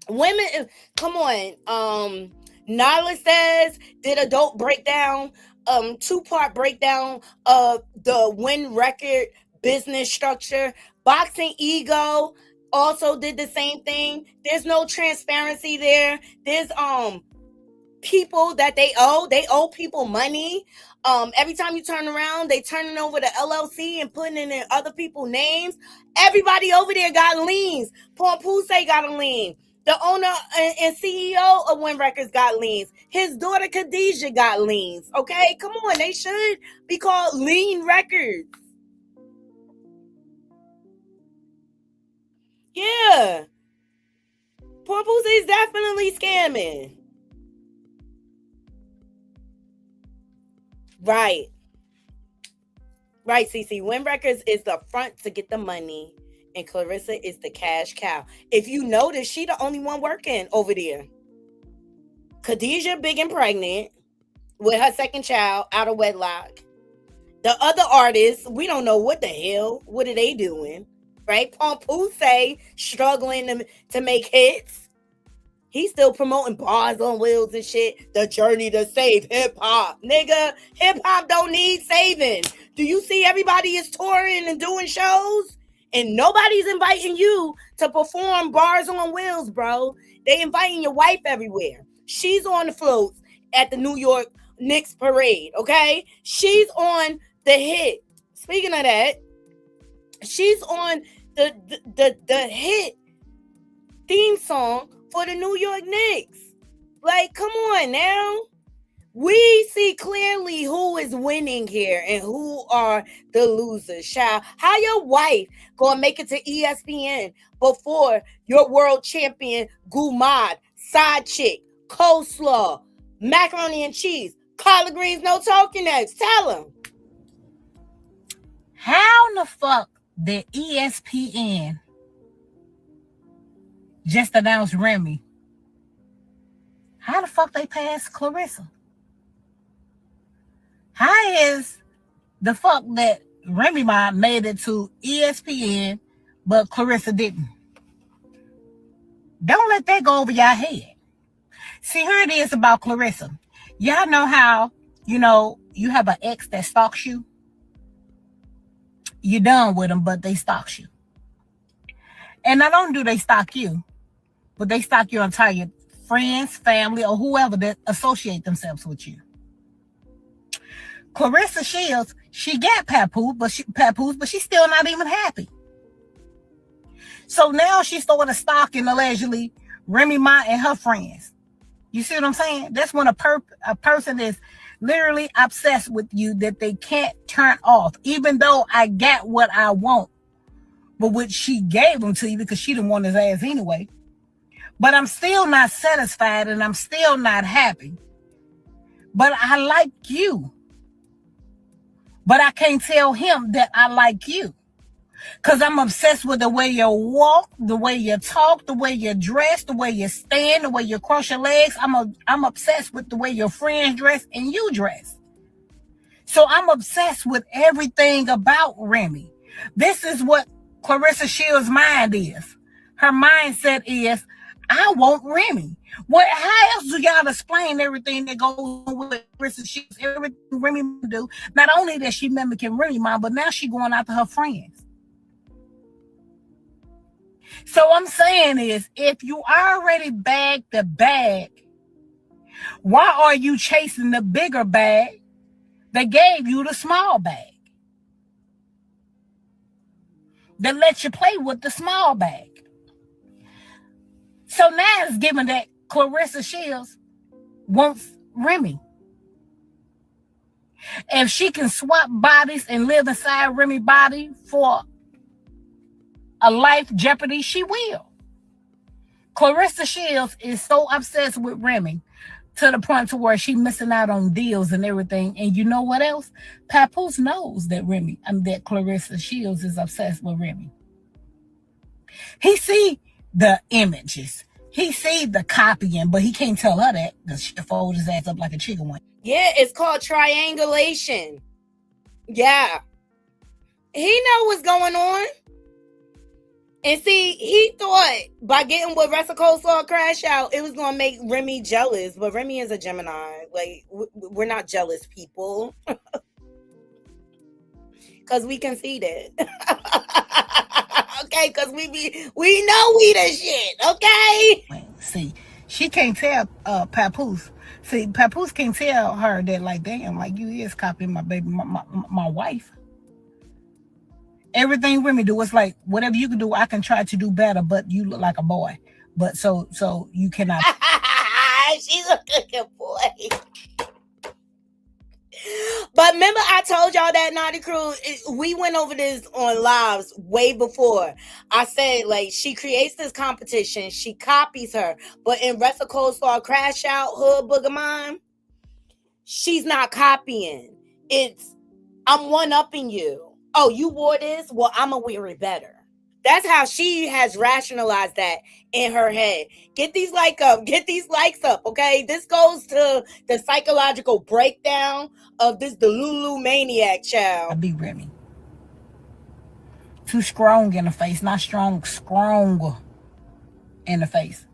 Women, come on. Nyla says did a dope breakdown, 2-part breakdown of the Win Record business structure. Boxing Ego also did the same thing. There's no transparency there. There's people that they owe people money. Every time you turn around, they turning over the LLC and putting it in other people's names. Everybody over there got liens. Pompu got a lien. The owner and CEO of Win Records got liens. His daughter Khadijah got liens. Okay, come on. They should be called Lean Records. Yeah. Pompu is definitely scamming. Right. Right, CC. Win Records is the front to get the money, and Claressa is the cash cow. If you notice, she the only one working over there. Khadijah big and pregnant with her second child out of wedlock. The other artists, we don't know what the hell. What are they doing? Right? Pompu struggling to make hits. He's still promoting bars on wheels and shit. The journey to save hip hop. Nigga, hip hop don't need saving. Do you see everybody is touring and doing shows? And nobody's inviting you to perform bars on wheels, bro. They inviting your wife everywhere. She's on the floats at the New York Knicks parade, okay? She's on the hit. Speaking of that, she's on the hit theme song for the New York Knicks. Like, come on now. We see clearly who is winning here and who are the losers, child. How your wife gonna make it to ESPN before your world champion Gumad, side chick, coleslaw, macaroni and cheese, collard greens, no talking eggs? Tell them. How in the fuck did ESPN just announced Remy? How the fuck they passed Claressa? How is the fuck that Remy Ma made it to ESPN, but Claressa didn't? Don't let that go over your head. See, here it is about Claressa. Y'all know how, you have an ex that stalks you? You're done with them, but they stalk you. And not only do they stalk you, but they stalk your entire friends, family, or whoever that associate themselves with you. Claressa Sheilds, she got papoose, but she's still not even happy. So now she started stalking, allegedly, Remy Ma and her friends. You see what I'm saying? That's when a person is literally obsessed with you that they can't turn off, even though I got what I want, but which she gave them to you because she didn't want his ass anyway. But I'm still not satisfied and I'm still not happy. But I like you. But I can't tell him that I like you. Because I'm obsessed with the way you walk, the way you talk, the way you dress, the way you stand, the way you cross your legs. I'm obsessed with the way your friends dress and you dress. So I'm obsessed with everything about Remy. This is what Claressa Sheilds' mind is. Her mindset is, I want Remy. What? How else do y'all explain everything that goes on with Claressa Sheilds? Everything Remy do. Not only that she mimicking Remy mom, but now she going after her friends. So I'm saying is, if you already bagged the bag, why are you chasing the bigger bag that gave you the small bag? That let you play with the small bag. So now it's given that Claressa Sheilds wants Remy. If she can swap bodies and live inside Remy's body for a life jeopardy, she will. Claressa Sheilds is so obsessed with Remy to the point to where she's missing out on deals and everything. And you know what else? Papoose knows that that Claressa Sheilds is obsessed with Remy. He see the images. He see the copying, but he can't tell her that because she'll fold his ass up like a chicken wing. Yeah, it's called triangulation. Yeah. He know what's going on. And see, he thought by getting with Ressa Coleslaw Crash Out, it was going to make Remy jealous. But Remy is a Gemini. Like, we're not jealous people. Because we can see that. Okay? Because we know we the shit. Okay? See, she can't tell Papoose. See, Papoose can't tell her that, like, damn, like, you is copying my baby, my wife. Everything Remy do, it's like, whatever you can do, I can try to do better, but you look like a boy. But so you cannot. She's a good boy. But remember I told y'all that Naughty Crew, we went over this on lives way before. I said, like, she creates this competition, she copies her, but in Ressa Coleslaw Crash Out Hood Book of Mine, she's not copying. It's, I'm one-upping you. Oh, you wore this? Well, I'm going to wear it better. That's how she has rationalized that in her head. Get these likes up. Get these likes up, okay? This goes to the psychological breakdown of this Delulu maniac child. I be Remy. Too strong in the face. Not strong, stronger in the face.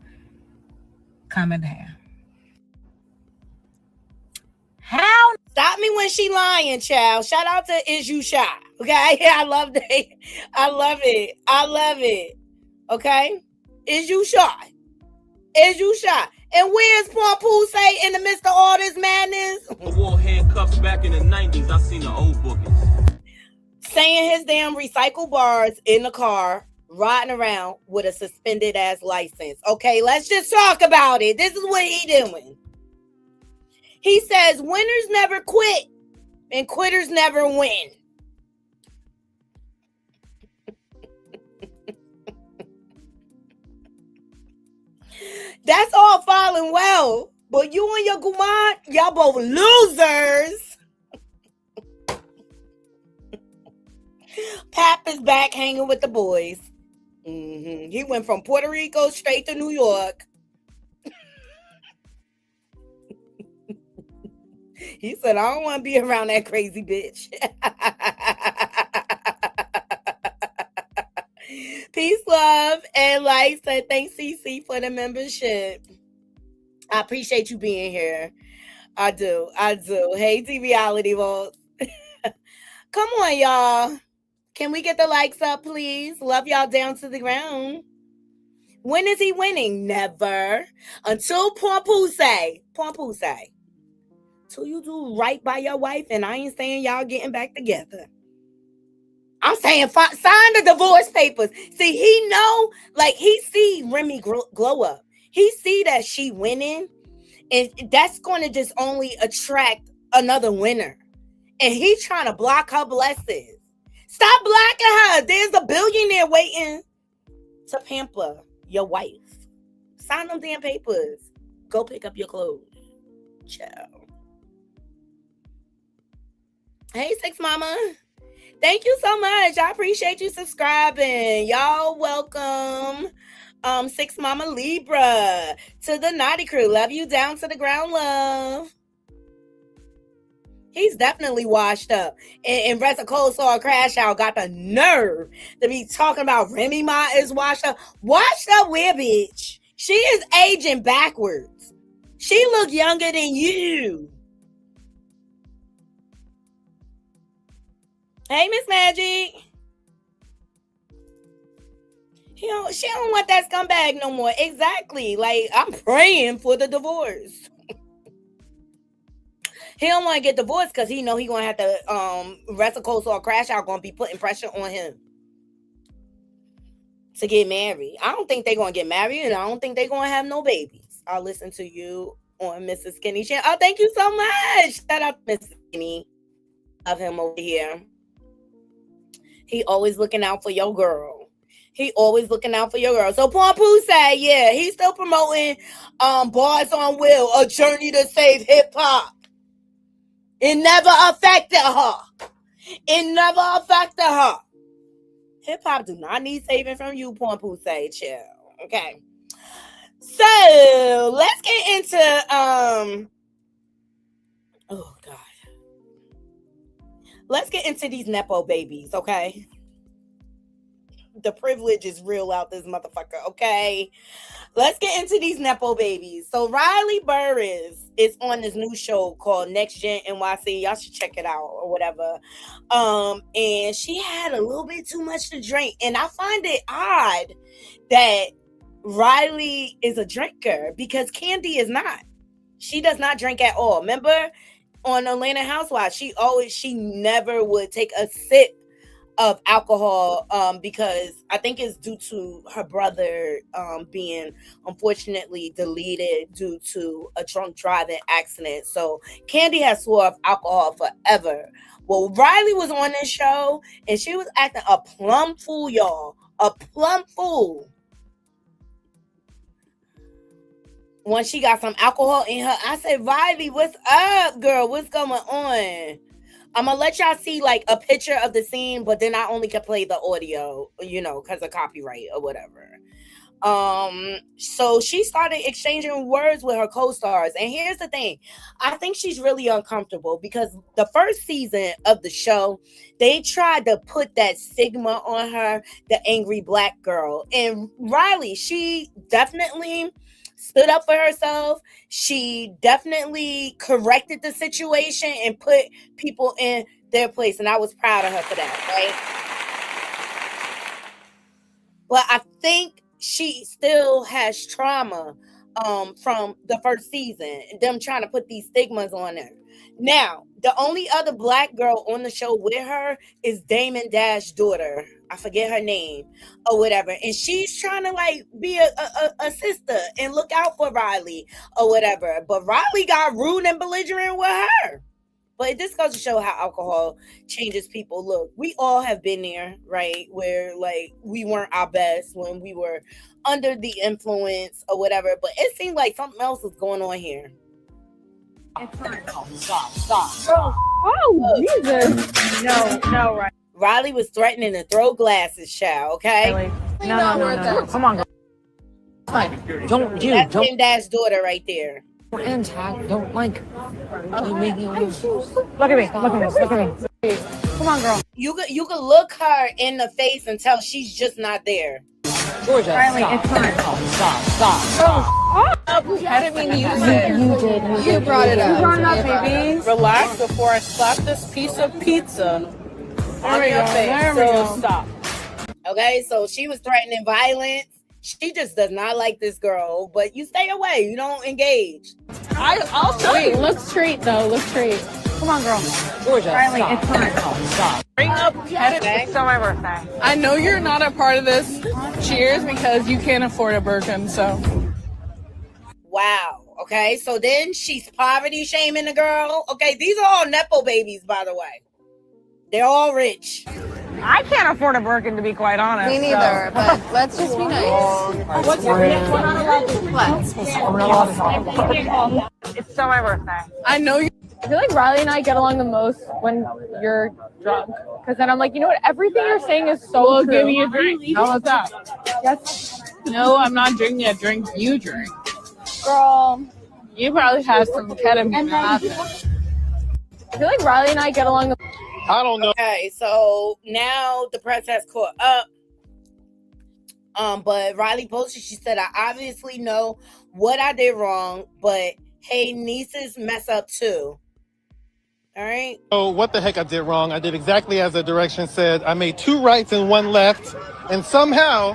coming down. How? Stop me when she lying, child. Shout out to Is You Shy. Okay, I love that. I love it. I love it. Okay, Is You Shy? Is You Shy? And where's Paul say in the midst of all this madness? I wore handcuffs back in the 90s. I seen the old bookings. Saying his damn recycle bars in the car, riding around with a suspended ass license. Okay, let's just talk about it. This is what he doing. He says winners never quit and quitters never win. That's all fine and well, but you and your guman, y'all both losers. Pap is back hanging with the boys. He went from Puerto Rico straight to New York. He said, I don't want to be around that crazy bitch. Peace, love, and light. Said thanks, CC, for the membership. I appreciate you being here. I do. Hey, T Reality Vault. Come on, y'all. Can we get the likes up, please? Love y'all down to the ground. When is he winning? Never. Until Pompu say. Till you do right by your wife, and I ain't saying y'all getting back together. I'm saying sign the divorce papers. See, he know, like, he see Remy glow up. He see that she winning, and that's going to just only attract another winner. And he trying to block her blessings. Stop blocking her. There's a billionaire waiting to pamper your wife. Sign them damn papers. Go pick up your clothes. Ciao. Hey, Six Mama. Thank you so much. I appreciate you subscribing. Y'all welcome. Six Mama Libra to the Naughty Crew. Love you down to the ground, love. He's definitely washed up. And Reza Cole saw a crash out, got the nerve to be talking about Remy Ma is washed up. Washed up where, bitch? She is aging backwards. She look younger than you. Hey, Miss Magic. She don't want that scumbag no more. Exactly. Like, I'm praying for the divorce. He don't want to get divorced because he know he gonna have to Reza Cole or crash out gonna be putting pressure on him to get married. I don't think they're gonna get married, and I don't think they're gonna have no babies. I'll listen to you on Mrs. Skinny channel. Oh, thank you so much. Shout out to Mrs. Skinny. Love him over here. He always looking out for your girl. So Pompu say, yeah, he's still promoting Bars on Will, a journey to save hip hop. It never affected her. Hip hop do not need saving from you, Pompu say, chill. Okay. So let's get into oh God. Let's get into these Nepo babies, okay? The privilege is real out this motherfucker, okay? Let's get into these Nepo babies. So Riley Burruss is on this new show called Next Gen NYC. Y'all should check it out or whatever. And she had a little bit too much to drink. And I find it odd that Riley is a drinker because Candy is not. She does not drink at all. Remember on Atlanta Housewives, she never would take a sip of alcohol because I think it's due to her brother being unfortunately deleted due to a drunk driving accident. So Candy has swore off alcohol forever. Well, Riley was on this show and she was acting a plum fool, y'all. A plum fool. When she got some alcohol in her, I said, Riley, what's up, girl? What's going on? I'm going to let y'all see like a picture of the scene, but then I only can play the audio, because of copyright or whatever. So she started exchanging words with her co-stars. And here's the thing. I think she's really uncomfortable because the first season of the show, they tried to put that stigma on her, the angry black girl. And Riley, she definitely stood up for herself. She definitely corrected the situation and put people in their place. And I was proud of her for that, right? But I think she still has trauma from the first season, them trying to put these stigmas on her. Now, the only other black girl on the show with her is Damon Dash's daughter. I forget her name or whatever. And she's trying to like be a sister and look out for Riley or whatever. But Riley got rude and belligerent with her. But this goes to show how alcohol changes people. Look, we all have been there, right? Where like we weren't our best when we were under the influence or whatever. But it seemed like something else was going on here. Stop. Oh, Jesus. No, right. Riley was threatening to throw glasses, child, okay? Really? No. Come on, girl. Don't. That's Kim Dash's daughter right there. Don't like making it worse. Look at me. Come on, girl. You could look her in the face and tell she's just not there. Georgia, Riley, it's fine. Stop. I didn't mean to use it. You did. You brought it up. You brought it up, baby. Relax before I slap this piece of pizza on your face. So stop. Okay, so she was threatening violence. She just does not like this girl, but you stay away. You don't engage. I'll show you. Look straight, though. Look straight. Come on, girl. Georgia, Riley, stop. it's fine. Stop. Bring up It's still my birthday. I know you're not a part of this cheers because you can't afford a Birkin, so. Wow. Okay, so then she's poverty shaming the girl. Okay, these are all Nepo babies, by the way. They're all rich. I can't afford a Birkin, to be quite honest. Me neither, but let's just be nice. What's your It's still my birthday. I know you. I feel like Riley and I get along the most when you're drunk. Because then I'm like, you know what? Everything you're saying is so true. Give me a drink. No, What's up? Yes. No, I'm not drinking a drink you drink. Girl. You probably have some ketamine. I feel like Riley and I get along the I don't know. Okay, so now the press has caught up. But Riley posted, she said, I obviously know what I did wrong, but hey, nieces mess up too. All right. Oh, what the heck I did wrong? I did exactly as the direction said. I made 2 rights and 1 left, and somehow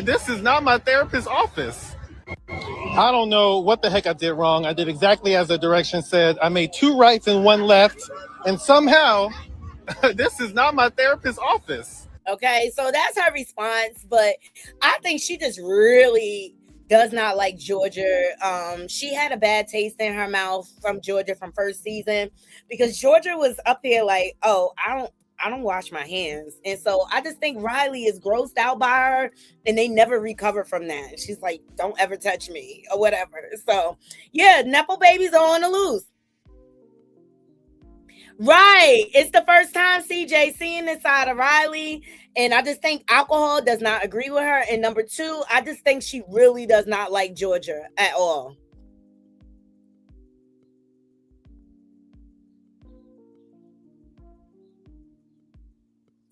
this is not my therapist's office. I don't know what the heck I did wrong. I did exactly as the direction said. I made 2 rights and 1 left, and somehow this is not my therapist's office. Okay, so that's her response, but I think she just really does not like Georgia. She had a bad taste in her mouth from Georgia from first season because Georgia was up there like, oh, I don't wash my hands. And so I just think Riley is grossed out by her and they never recover from that. She's like, don't ever touch me or whatever. So yeah, Nepo babies are on the loose. Right. It's the first time CJ seeing this side of Riley. And I just think alcohol does not agree with her. And number 2, I just think she really does not like Georgia at all.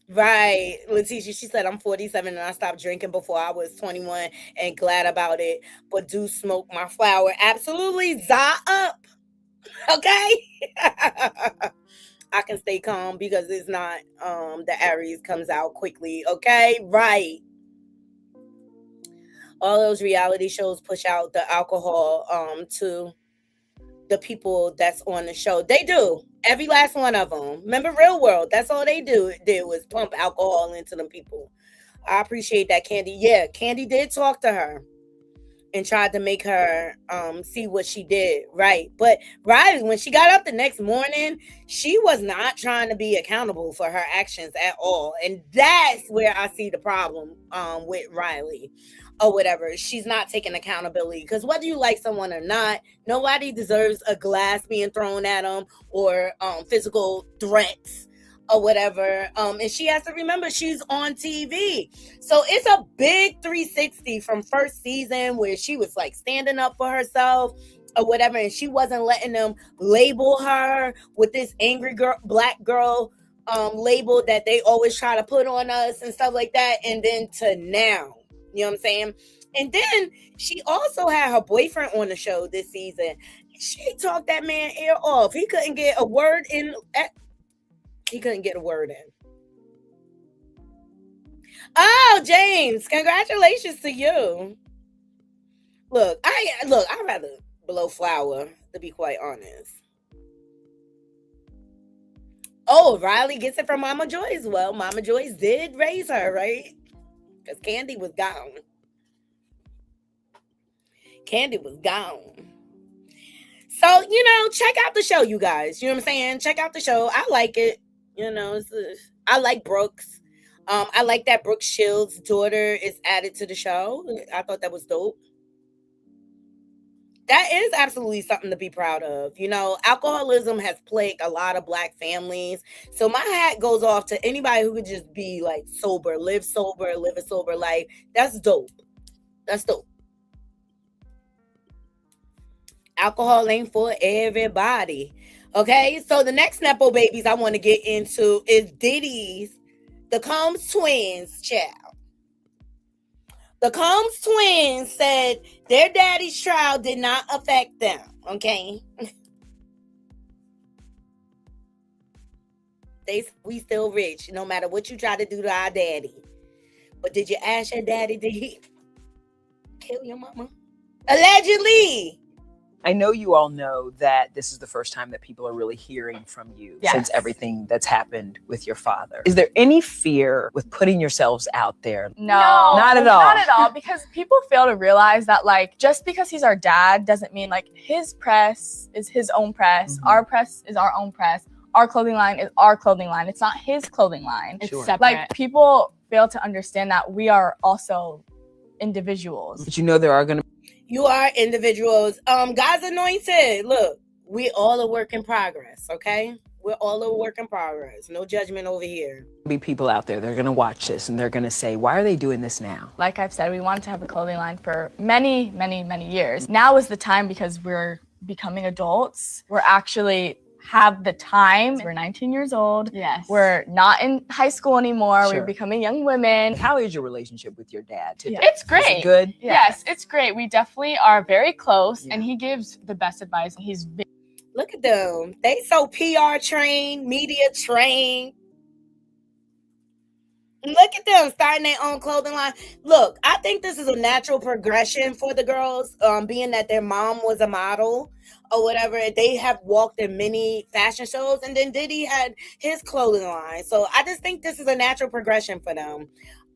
Right. Letitia, she said, I'm 47 and I stopped drinking before I was 21 and glad about it. But do smoke my flower. Absolutely. Za up. Okay. I can stay calm because it's not the Aries comes out quickly. Okay, right. All those reality shows push out the alcohol to the people that's on the show. They do. Every last one of them. Remember Real World? That's all they did was pump alcohol into them people. I appreciate that, Candy. Yeah, Candy did talk to her and tried to make her see what she did, right? But Riley, when she got up the next morning, she was not trying to be accountable for her actions at all. And that's where I see the problem with Riley or whatever. She's not taking accountability because whether you like someone or not, nobody deserves a glass being thrown at them or physical threats or whatever. And she has to remember she's on TV. So it's a big 360 from first season where she was like standing up for herself or whatever. And she wasn't letting them label her with this angry girl, black girl label that they always try to put on us and stuff like that. And then to now, you know what I'm saying? And then she also had her boyfriend on the show this season. She talked that man ear off. He couldn't get a word in. He couldn't get a word in. Oh, James, congratulations to you. Look, I'd rather blow flower, to be quite honest. Oh, Riley gets it from Mama Joyce. Well, Mama Joyce did raise her, right? Because Candy was gone. Candy was gone. So, check out the show, you guys. You know what I'm saying? Check out the show. I like it. I like Brooks. I like that Brooke Shields' daughter is added to the show. I thought that was dope. That is absolutely something to be proud of. Alcoholism has plagued a lot of Black families. So my hat goes off to anybody who could just be like sober, live a sober life. That's dope. That's dope. Alcohol ain't for everybody. Okay, so the next Nepo babies I want to get into is Diddy's, the Combs twins, child. The Combs twins said their daddy's trial did not affect them, okay? We still rich, no matter what you try to do to our daddy. But did you ask your daddy, did he kill your mama? Allegedly. I know you all know that this is the first time that people are really hearing from you since everything that's happened with your father. Is there any fear with putting yourselves out there? No, not at all. Not at all, because people fail to realize that just because he's our dad doesn't mean his press is his own press. Mm-hmm. Our press is our own press. Our clothing line is our clothing line. It's not his clothing line. It's separate. People fail to understand that we are also individuals. But there are going to You are individuals. God's anointed. Look, we all a work in progress, okay? We're all a work in progress. No judgment over here. be people out there that are going to watch this and they're going to say, why are they doing this now? Like I've said, we wanted to have a clothing line for many, many, many years. Now is the time because we're becoming adults. We're actually have the time. We're 19 years old. Yes. We're not in high school anymore. Sure. We're becoming young women. How is your relationship with your dad today? It's great. Is it good? Yes, it's great. We definitely are very close and he gives the best advice. Look at them. They so PR trained, media trained. Look at them starting their own clothing line. Look, I think this is a natural progression for the girls, being that their mom was a model or whatever. They have walked in many fashion shows, and then Diddy had his clothing line. So I just think this is a natural progression for them.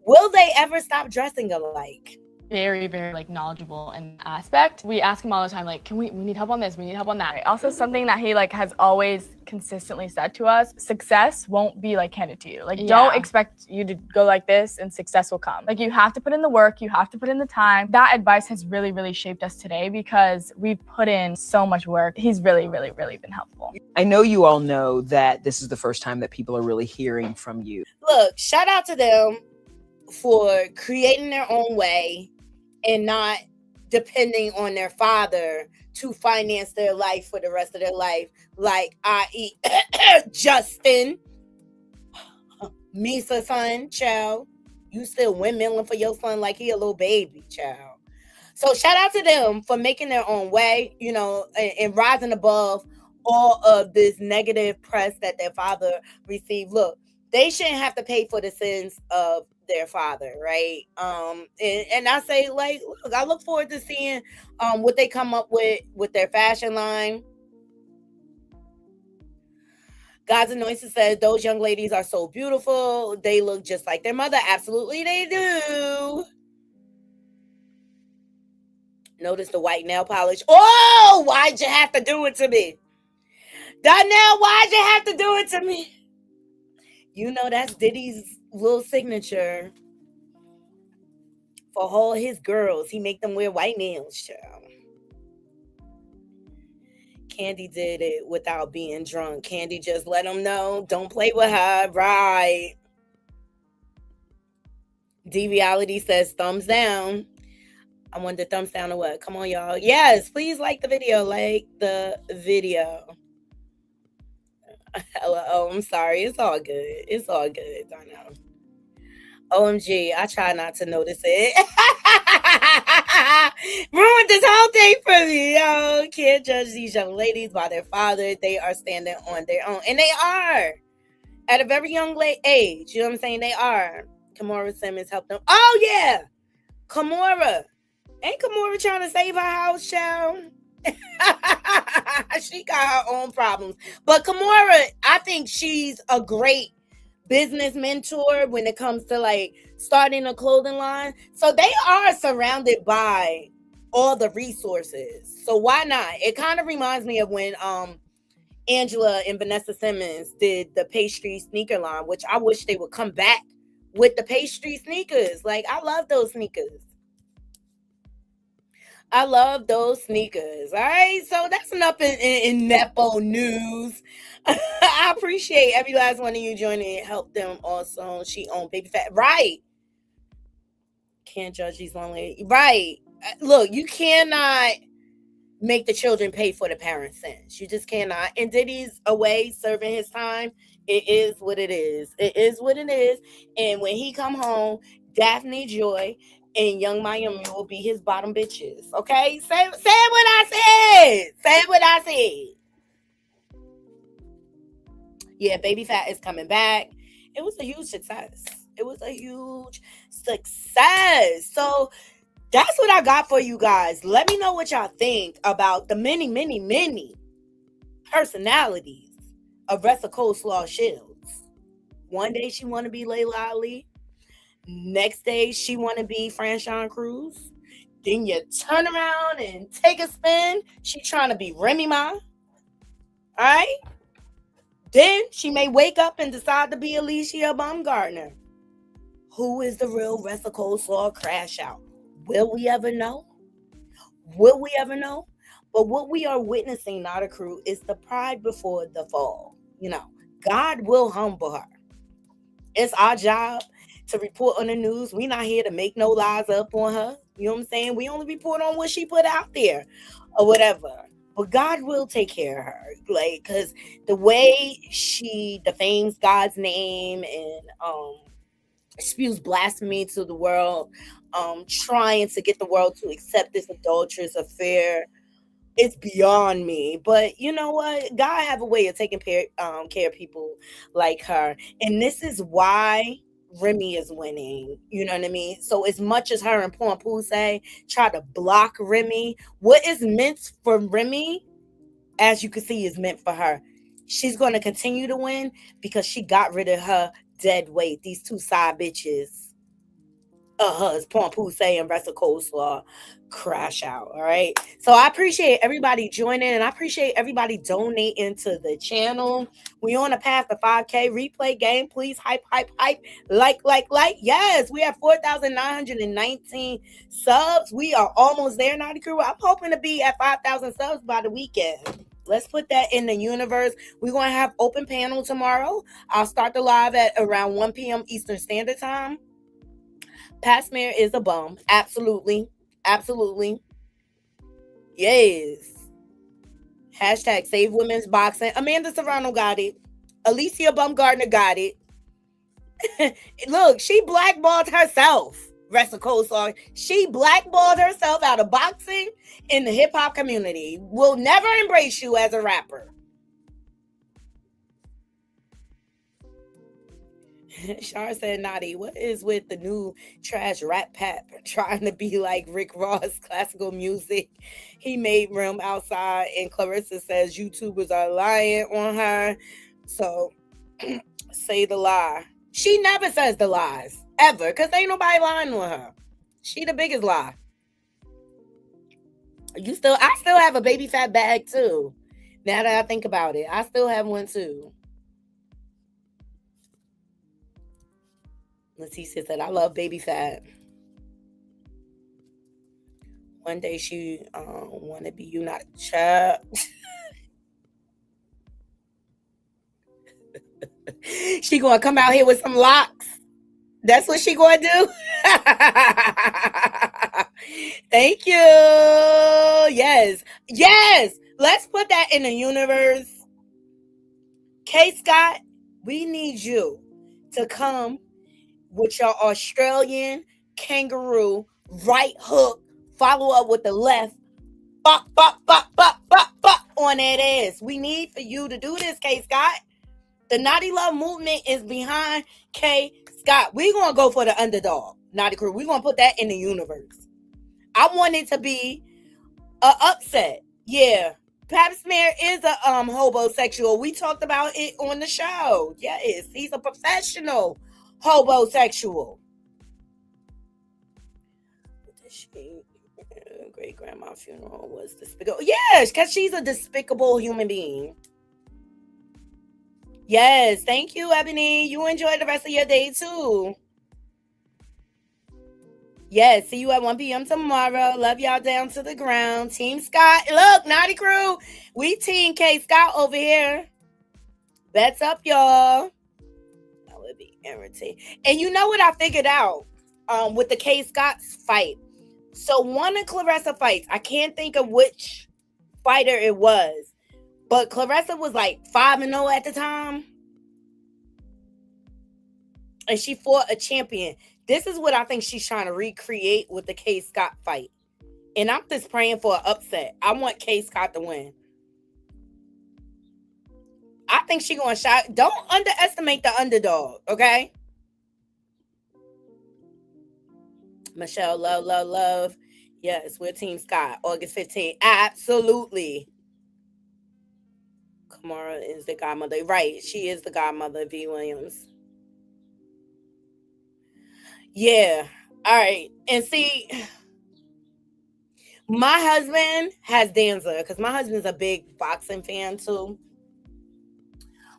Will they ever stop dressing alike? Very, very knowledgeable in that aspect. We ask him all the time, we need help on this, we need help on that. Also, something that he has always consistently said to us, success won't be handed to you. Don't expect you to go like this and success will come. You have to put in the work, you have to put in the time. That advice has really, really shaped us today because we've put in so much work. He's really, really, really been helpful. I know you all know that this is the first time that people are really hearing from you. Look, shout out to them for creating their own way and not depending on their father to finance their life for the rest of their life, i.e. Justin, Misa son, child. You still windmilling for your son like he a little baby, child. So shout out to them for making their own way, and rising above all of this negative press that their father received. Look, they shouldn't have to pay for the sins of their father, right? And I say, look, I look forward to seeing what they come up with their fashion line. God's Anointed says those young ladies are so beautiful. They look just like their mother. Absolutely, they do. Notice the white nail polish. Oh, why'd you have to do it to me? Donnell, why'd you have to do it to me? That's Diddy's little signature for all his girls. He make them wear white nails, child. Candy did it without being drunk. Candy just let him know, don't play with her, right? D-Reality says thumbs down. I wonder thumbs down or what? Come on, y'all. Yes, please like the video. Like the video. Oh, I'm sorry. It's all good. It's all good. I know. OMG, I try not to notice it. Ruined this whole thing for me. Yo, can't judge these young ladies by their father. They are standing on their own. And they are. At a very young age. You know what I'm saying? They are. Kimora Simmons helped them. Oh, yeah. Kimora. Ain't Kimora trying to save her house, child? She got her own problems. But Kimora, I think she's a great business mentor when it comes to like starting a clothing line. So they are surrounded by all the resources. So why not? It kind of reminds me of when Angela and Vanessa Simmons did the pastry sneaker line, which I wish they would come back with the pastry sneakers. Like, I love those sneakers. All right, so that's enough in Nepo news. I appreciate every last one of you joining and help them also. She owned Baby Fat. Right. Can't judge these long ladies. Right. Look, you cannot make the children pay for the parents' sins. You just cannot. And Diddy's away serving his time. It is what it is. It is what it is. And when he come home, Daphne Joy and Young Miami will be his bottom bitches. Okay? Say what I said. Say what I said. Yeah, Baby Fat is coming back. It was a huge success. So that's what I got for you guys. Let me know what y'all think about the many, many, many personalities of Claressa Coleslaw Shields. One day she want to be Layla Ali. Next day she want to be Franchon Cruz. Then you turn around and take a spin. She trying to be Remy Ma. All right? Then she may wake up and decide to be Alicia Baumgartner. Who is the real Claressa Coleslaw crash out? Will we ever know? Will we ever know? But what we are witnessing, not a crew, is the pride before the fall. You know, God will humble her. It's our job to report on the news. We're not here to make no lies up on her. You know what I'm saying? We only report on what she put out there or whatever. But God will take care of her. Like, because the way she defames God's name and spews blasphemy to the world, trying to get the world to accept this adulterous affair, it's beyond me. But you know what? God have a way of taking care of people like her. And this is why Remy is winning. You know what I mean? So as much as her and Pompu say, try to block Remy, what is meant for Remy, as you can see, is meant for her. She's going to continue to win because she got rid of her dead weight. These two side bitches. Hers, Pompu and Claressa Coleslaw crash out. All right. So I appreciate everybody joining and I appreciate everybody donating to the channel. We on a path to 5K replay game. Please hype. Like. Yes, we have 4,919 subs. We are almost there, Naughty Crew. I'm hoping to be at 5,000 subs by the weekend. Let's put that in the universe. We're going to have open panel tomorrow. I'll start the live at around 1 p.m. Eastern Standard Time. Pat Smear is a bum. Absolutely. Yes. Hashtag save women's boxing. Amanda Serrano got it. Alicia Baumgartner got it. Look, she blackballed herself. Claressa Coleslaw. She blackballed herself out of boxing in the hip-hop community. Will never embrace you as a rapper. Shar said, Naughty, what is with the new trash rap pap trying to be like Rick Ross classical music? He made room outside, and Claressa says YouTubers are lying on her. So say the lie. She never says the lies, ever, because ain't nobody lying on her. She the biggest lie. I still have a Baby Fat bag too. Now that I think about it, I still have one too. Leticia said, I love Baby Fat. One day she want to be United Child. She going to come out here with some locks. That's what she going to do? Thank you. Yes. Let's put that in the universe. K. Scott, we need you to come with your Australian kangaroo right hook, follow up with the left, bop, bop, bop, bop, bop, bop on that ass. We need for you to do this, K. Scott. The Naughty Love movement is behind K. Scott. We're going to go for the underdog, Naughty Crew. We're going to put that in the universe. I want it to be an upset. Yeah. Pap Smear is a hobosexual. We talked about it on the show. Yes, he's a professional hobosexual. Great grandma funeral was despicable. Yes, because she's a despicable human being. Yes, thank you, Ebony. You enjoy the rest of your day too. Yes, see you at 1 p.m. tomorrow. Love y'all down to the ground. Team Scott. Look, Naughty Crew. We Team K Scott over here. Bets up, y'all. That would be irritating. And you know what I figured out with the K Scott's fight? So one of Claressa fights, I can't think of which fighter it was, but Claressa was like 5-0 at the time. And she fought a champion. This is what I think she's trying to recreate with the K Scott fight. And I'm just praying for an upset. I want K Scott to win. I think she's going to shot. Don't underestimate the underdog, okay? Michelle, love. Yes, we're Team Scott. August 15th. Absolutely. Kamara is the godmother. Right. She is the godmother of V. Williams. Yeah. All right. And see, my husband has Danza because my husband's a big boxing fan too.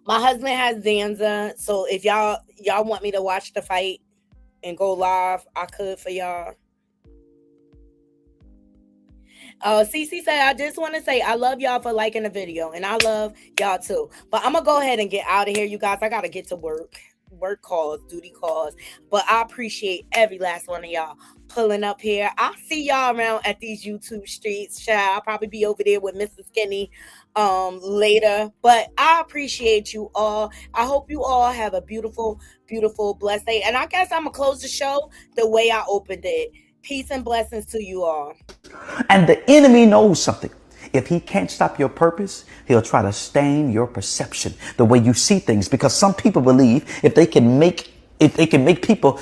My husband has Danza. So if y'all want me to watch the fight and go live, I could for y'all. Cece said, I just want to say I love y'all for liking the video, and I love y'all too. But I'm gonna go ahead and get out of here, you guys. I gotta get to work calls, duty calls. But I appreciate every last one of y'all pulling up here. I'll see y'all around at these YouTube streets. I'll probably be over there with Mrs. Skinny later. But I appreciate you all. I hope you all have a beautiful, beautiful, blessed day. And I guess I'm gonna close the show the way I opened it. Peace and blessings to you all. And the enemy knows something. If he can't stop your purpose, he'll try to stain your perception, the way you see things, because some people believe if they can make people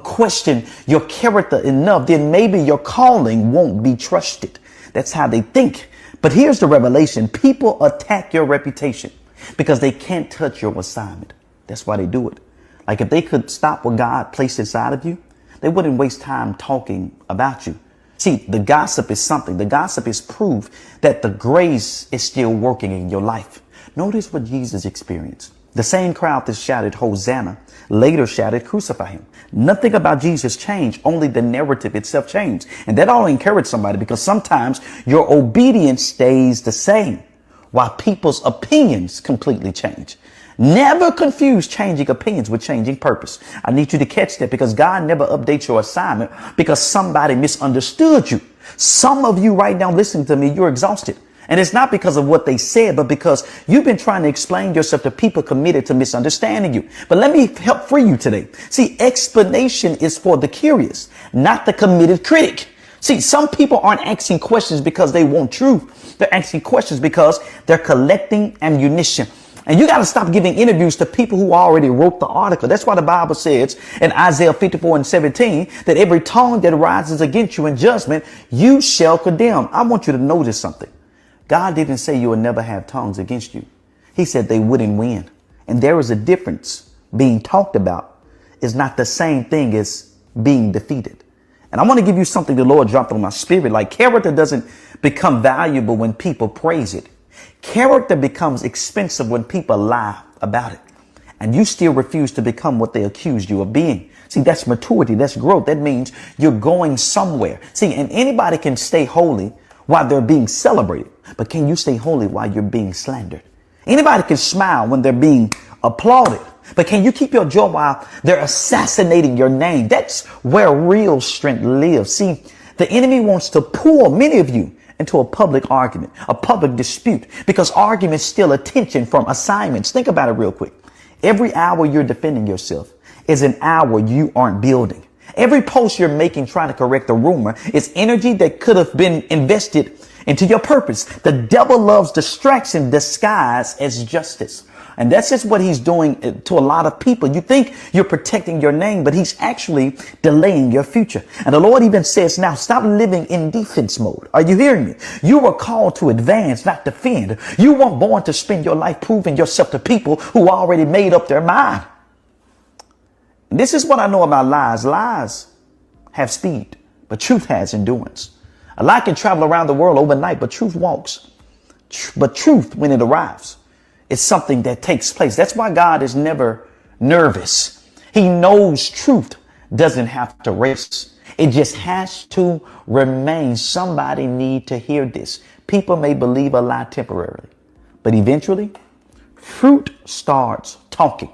question your character enough, then maybe your calling won't be trusted. That's how they think. But here's the revelation. People attack your reputation because they can't touch your assignment. That's why they do it. Like if they could stop what God placed inside of you, they wouldn't waste time talking about you. See, the gossip is something. The gossip is proof that the grace is still working in your life. Notice what Jesus experienced. The same crowd that shouted Hosanna later shouted crucify him. Nothing about Jesus changed. Only the narrative itself changed. And that ought to encourage somebody, because sometimes your obedience stays the same while people's opinions completely change. Never confuse changing opinions with changing purpose. I need you to catch that, because God never updates your assignment because somebody misunderstood you. Some of you right now listening to me, you're exhausted. And it's not because of what they said, but because you've been trying to explain yourself to people committed to misunderstanding you. But let me help free you today. See, explanation is for the curious, not the committed critic. See, some people aren't asking questions because they want truth. They're asking questions because they're collecting ammunition. And you got to stop giving interviews to people who already wrote the article. That's why the Bible says in Isaiah 54:17 that every tongue that rises against you in judgment, you shall condemn. I want you to notice something. God didn't say you will never have tongues against you. He said they wouldn't win. And there is a difference. Being talked about is not the same thing as being defeated. And I want to give you something the Lord dropped on my spirit. Like, character doesn't become valuable when people praise it. Character becomes expensive when people lie about it, and you still refuse to become what they accused you of being. See, that's maturity. That's growth. That means you're going somewhere. See, and anybody can stay holy while they're being celebrated, but can you stay holy while you're being slandered? Anybody can smile when they're being applauded, but can you keep your joy while they're assassinating your name? That's where real strength lives. See, the enemy wants to pull many of you into a public argument, a public dispute, because arguments steal attention from assignments. Think about it real quick. Every hour you're defending yourself is an hour you aren't building. Every post you're making trying to correct a rumor is energy that could have been invested into your purpose. The devil loves distraction disguised as justice. And that's just what he's doing to a lot of people. You think you're protecting your name, but he's actually delaying your future. And the Lord even says, now stop living in defense mode. Are you hearing me? You were called to advance, not defend. You weren't born to spend your life proving yourself to people who already made up their mind. This is what I know about lies. Lies have speed, but truth has endurance. A lie can travel around the world overnight, but truth walks. But truth, when it arrives, is something that takes place. That's why God is never nervous. He knows truth doesn't have to race. It just has to remain. Somebody need to hear this. People may believe a lie temporarily, but eventually fruit starts talking.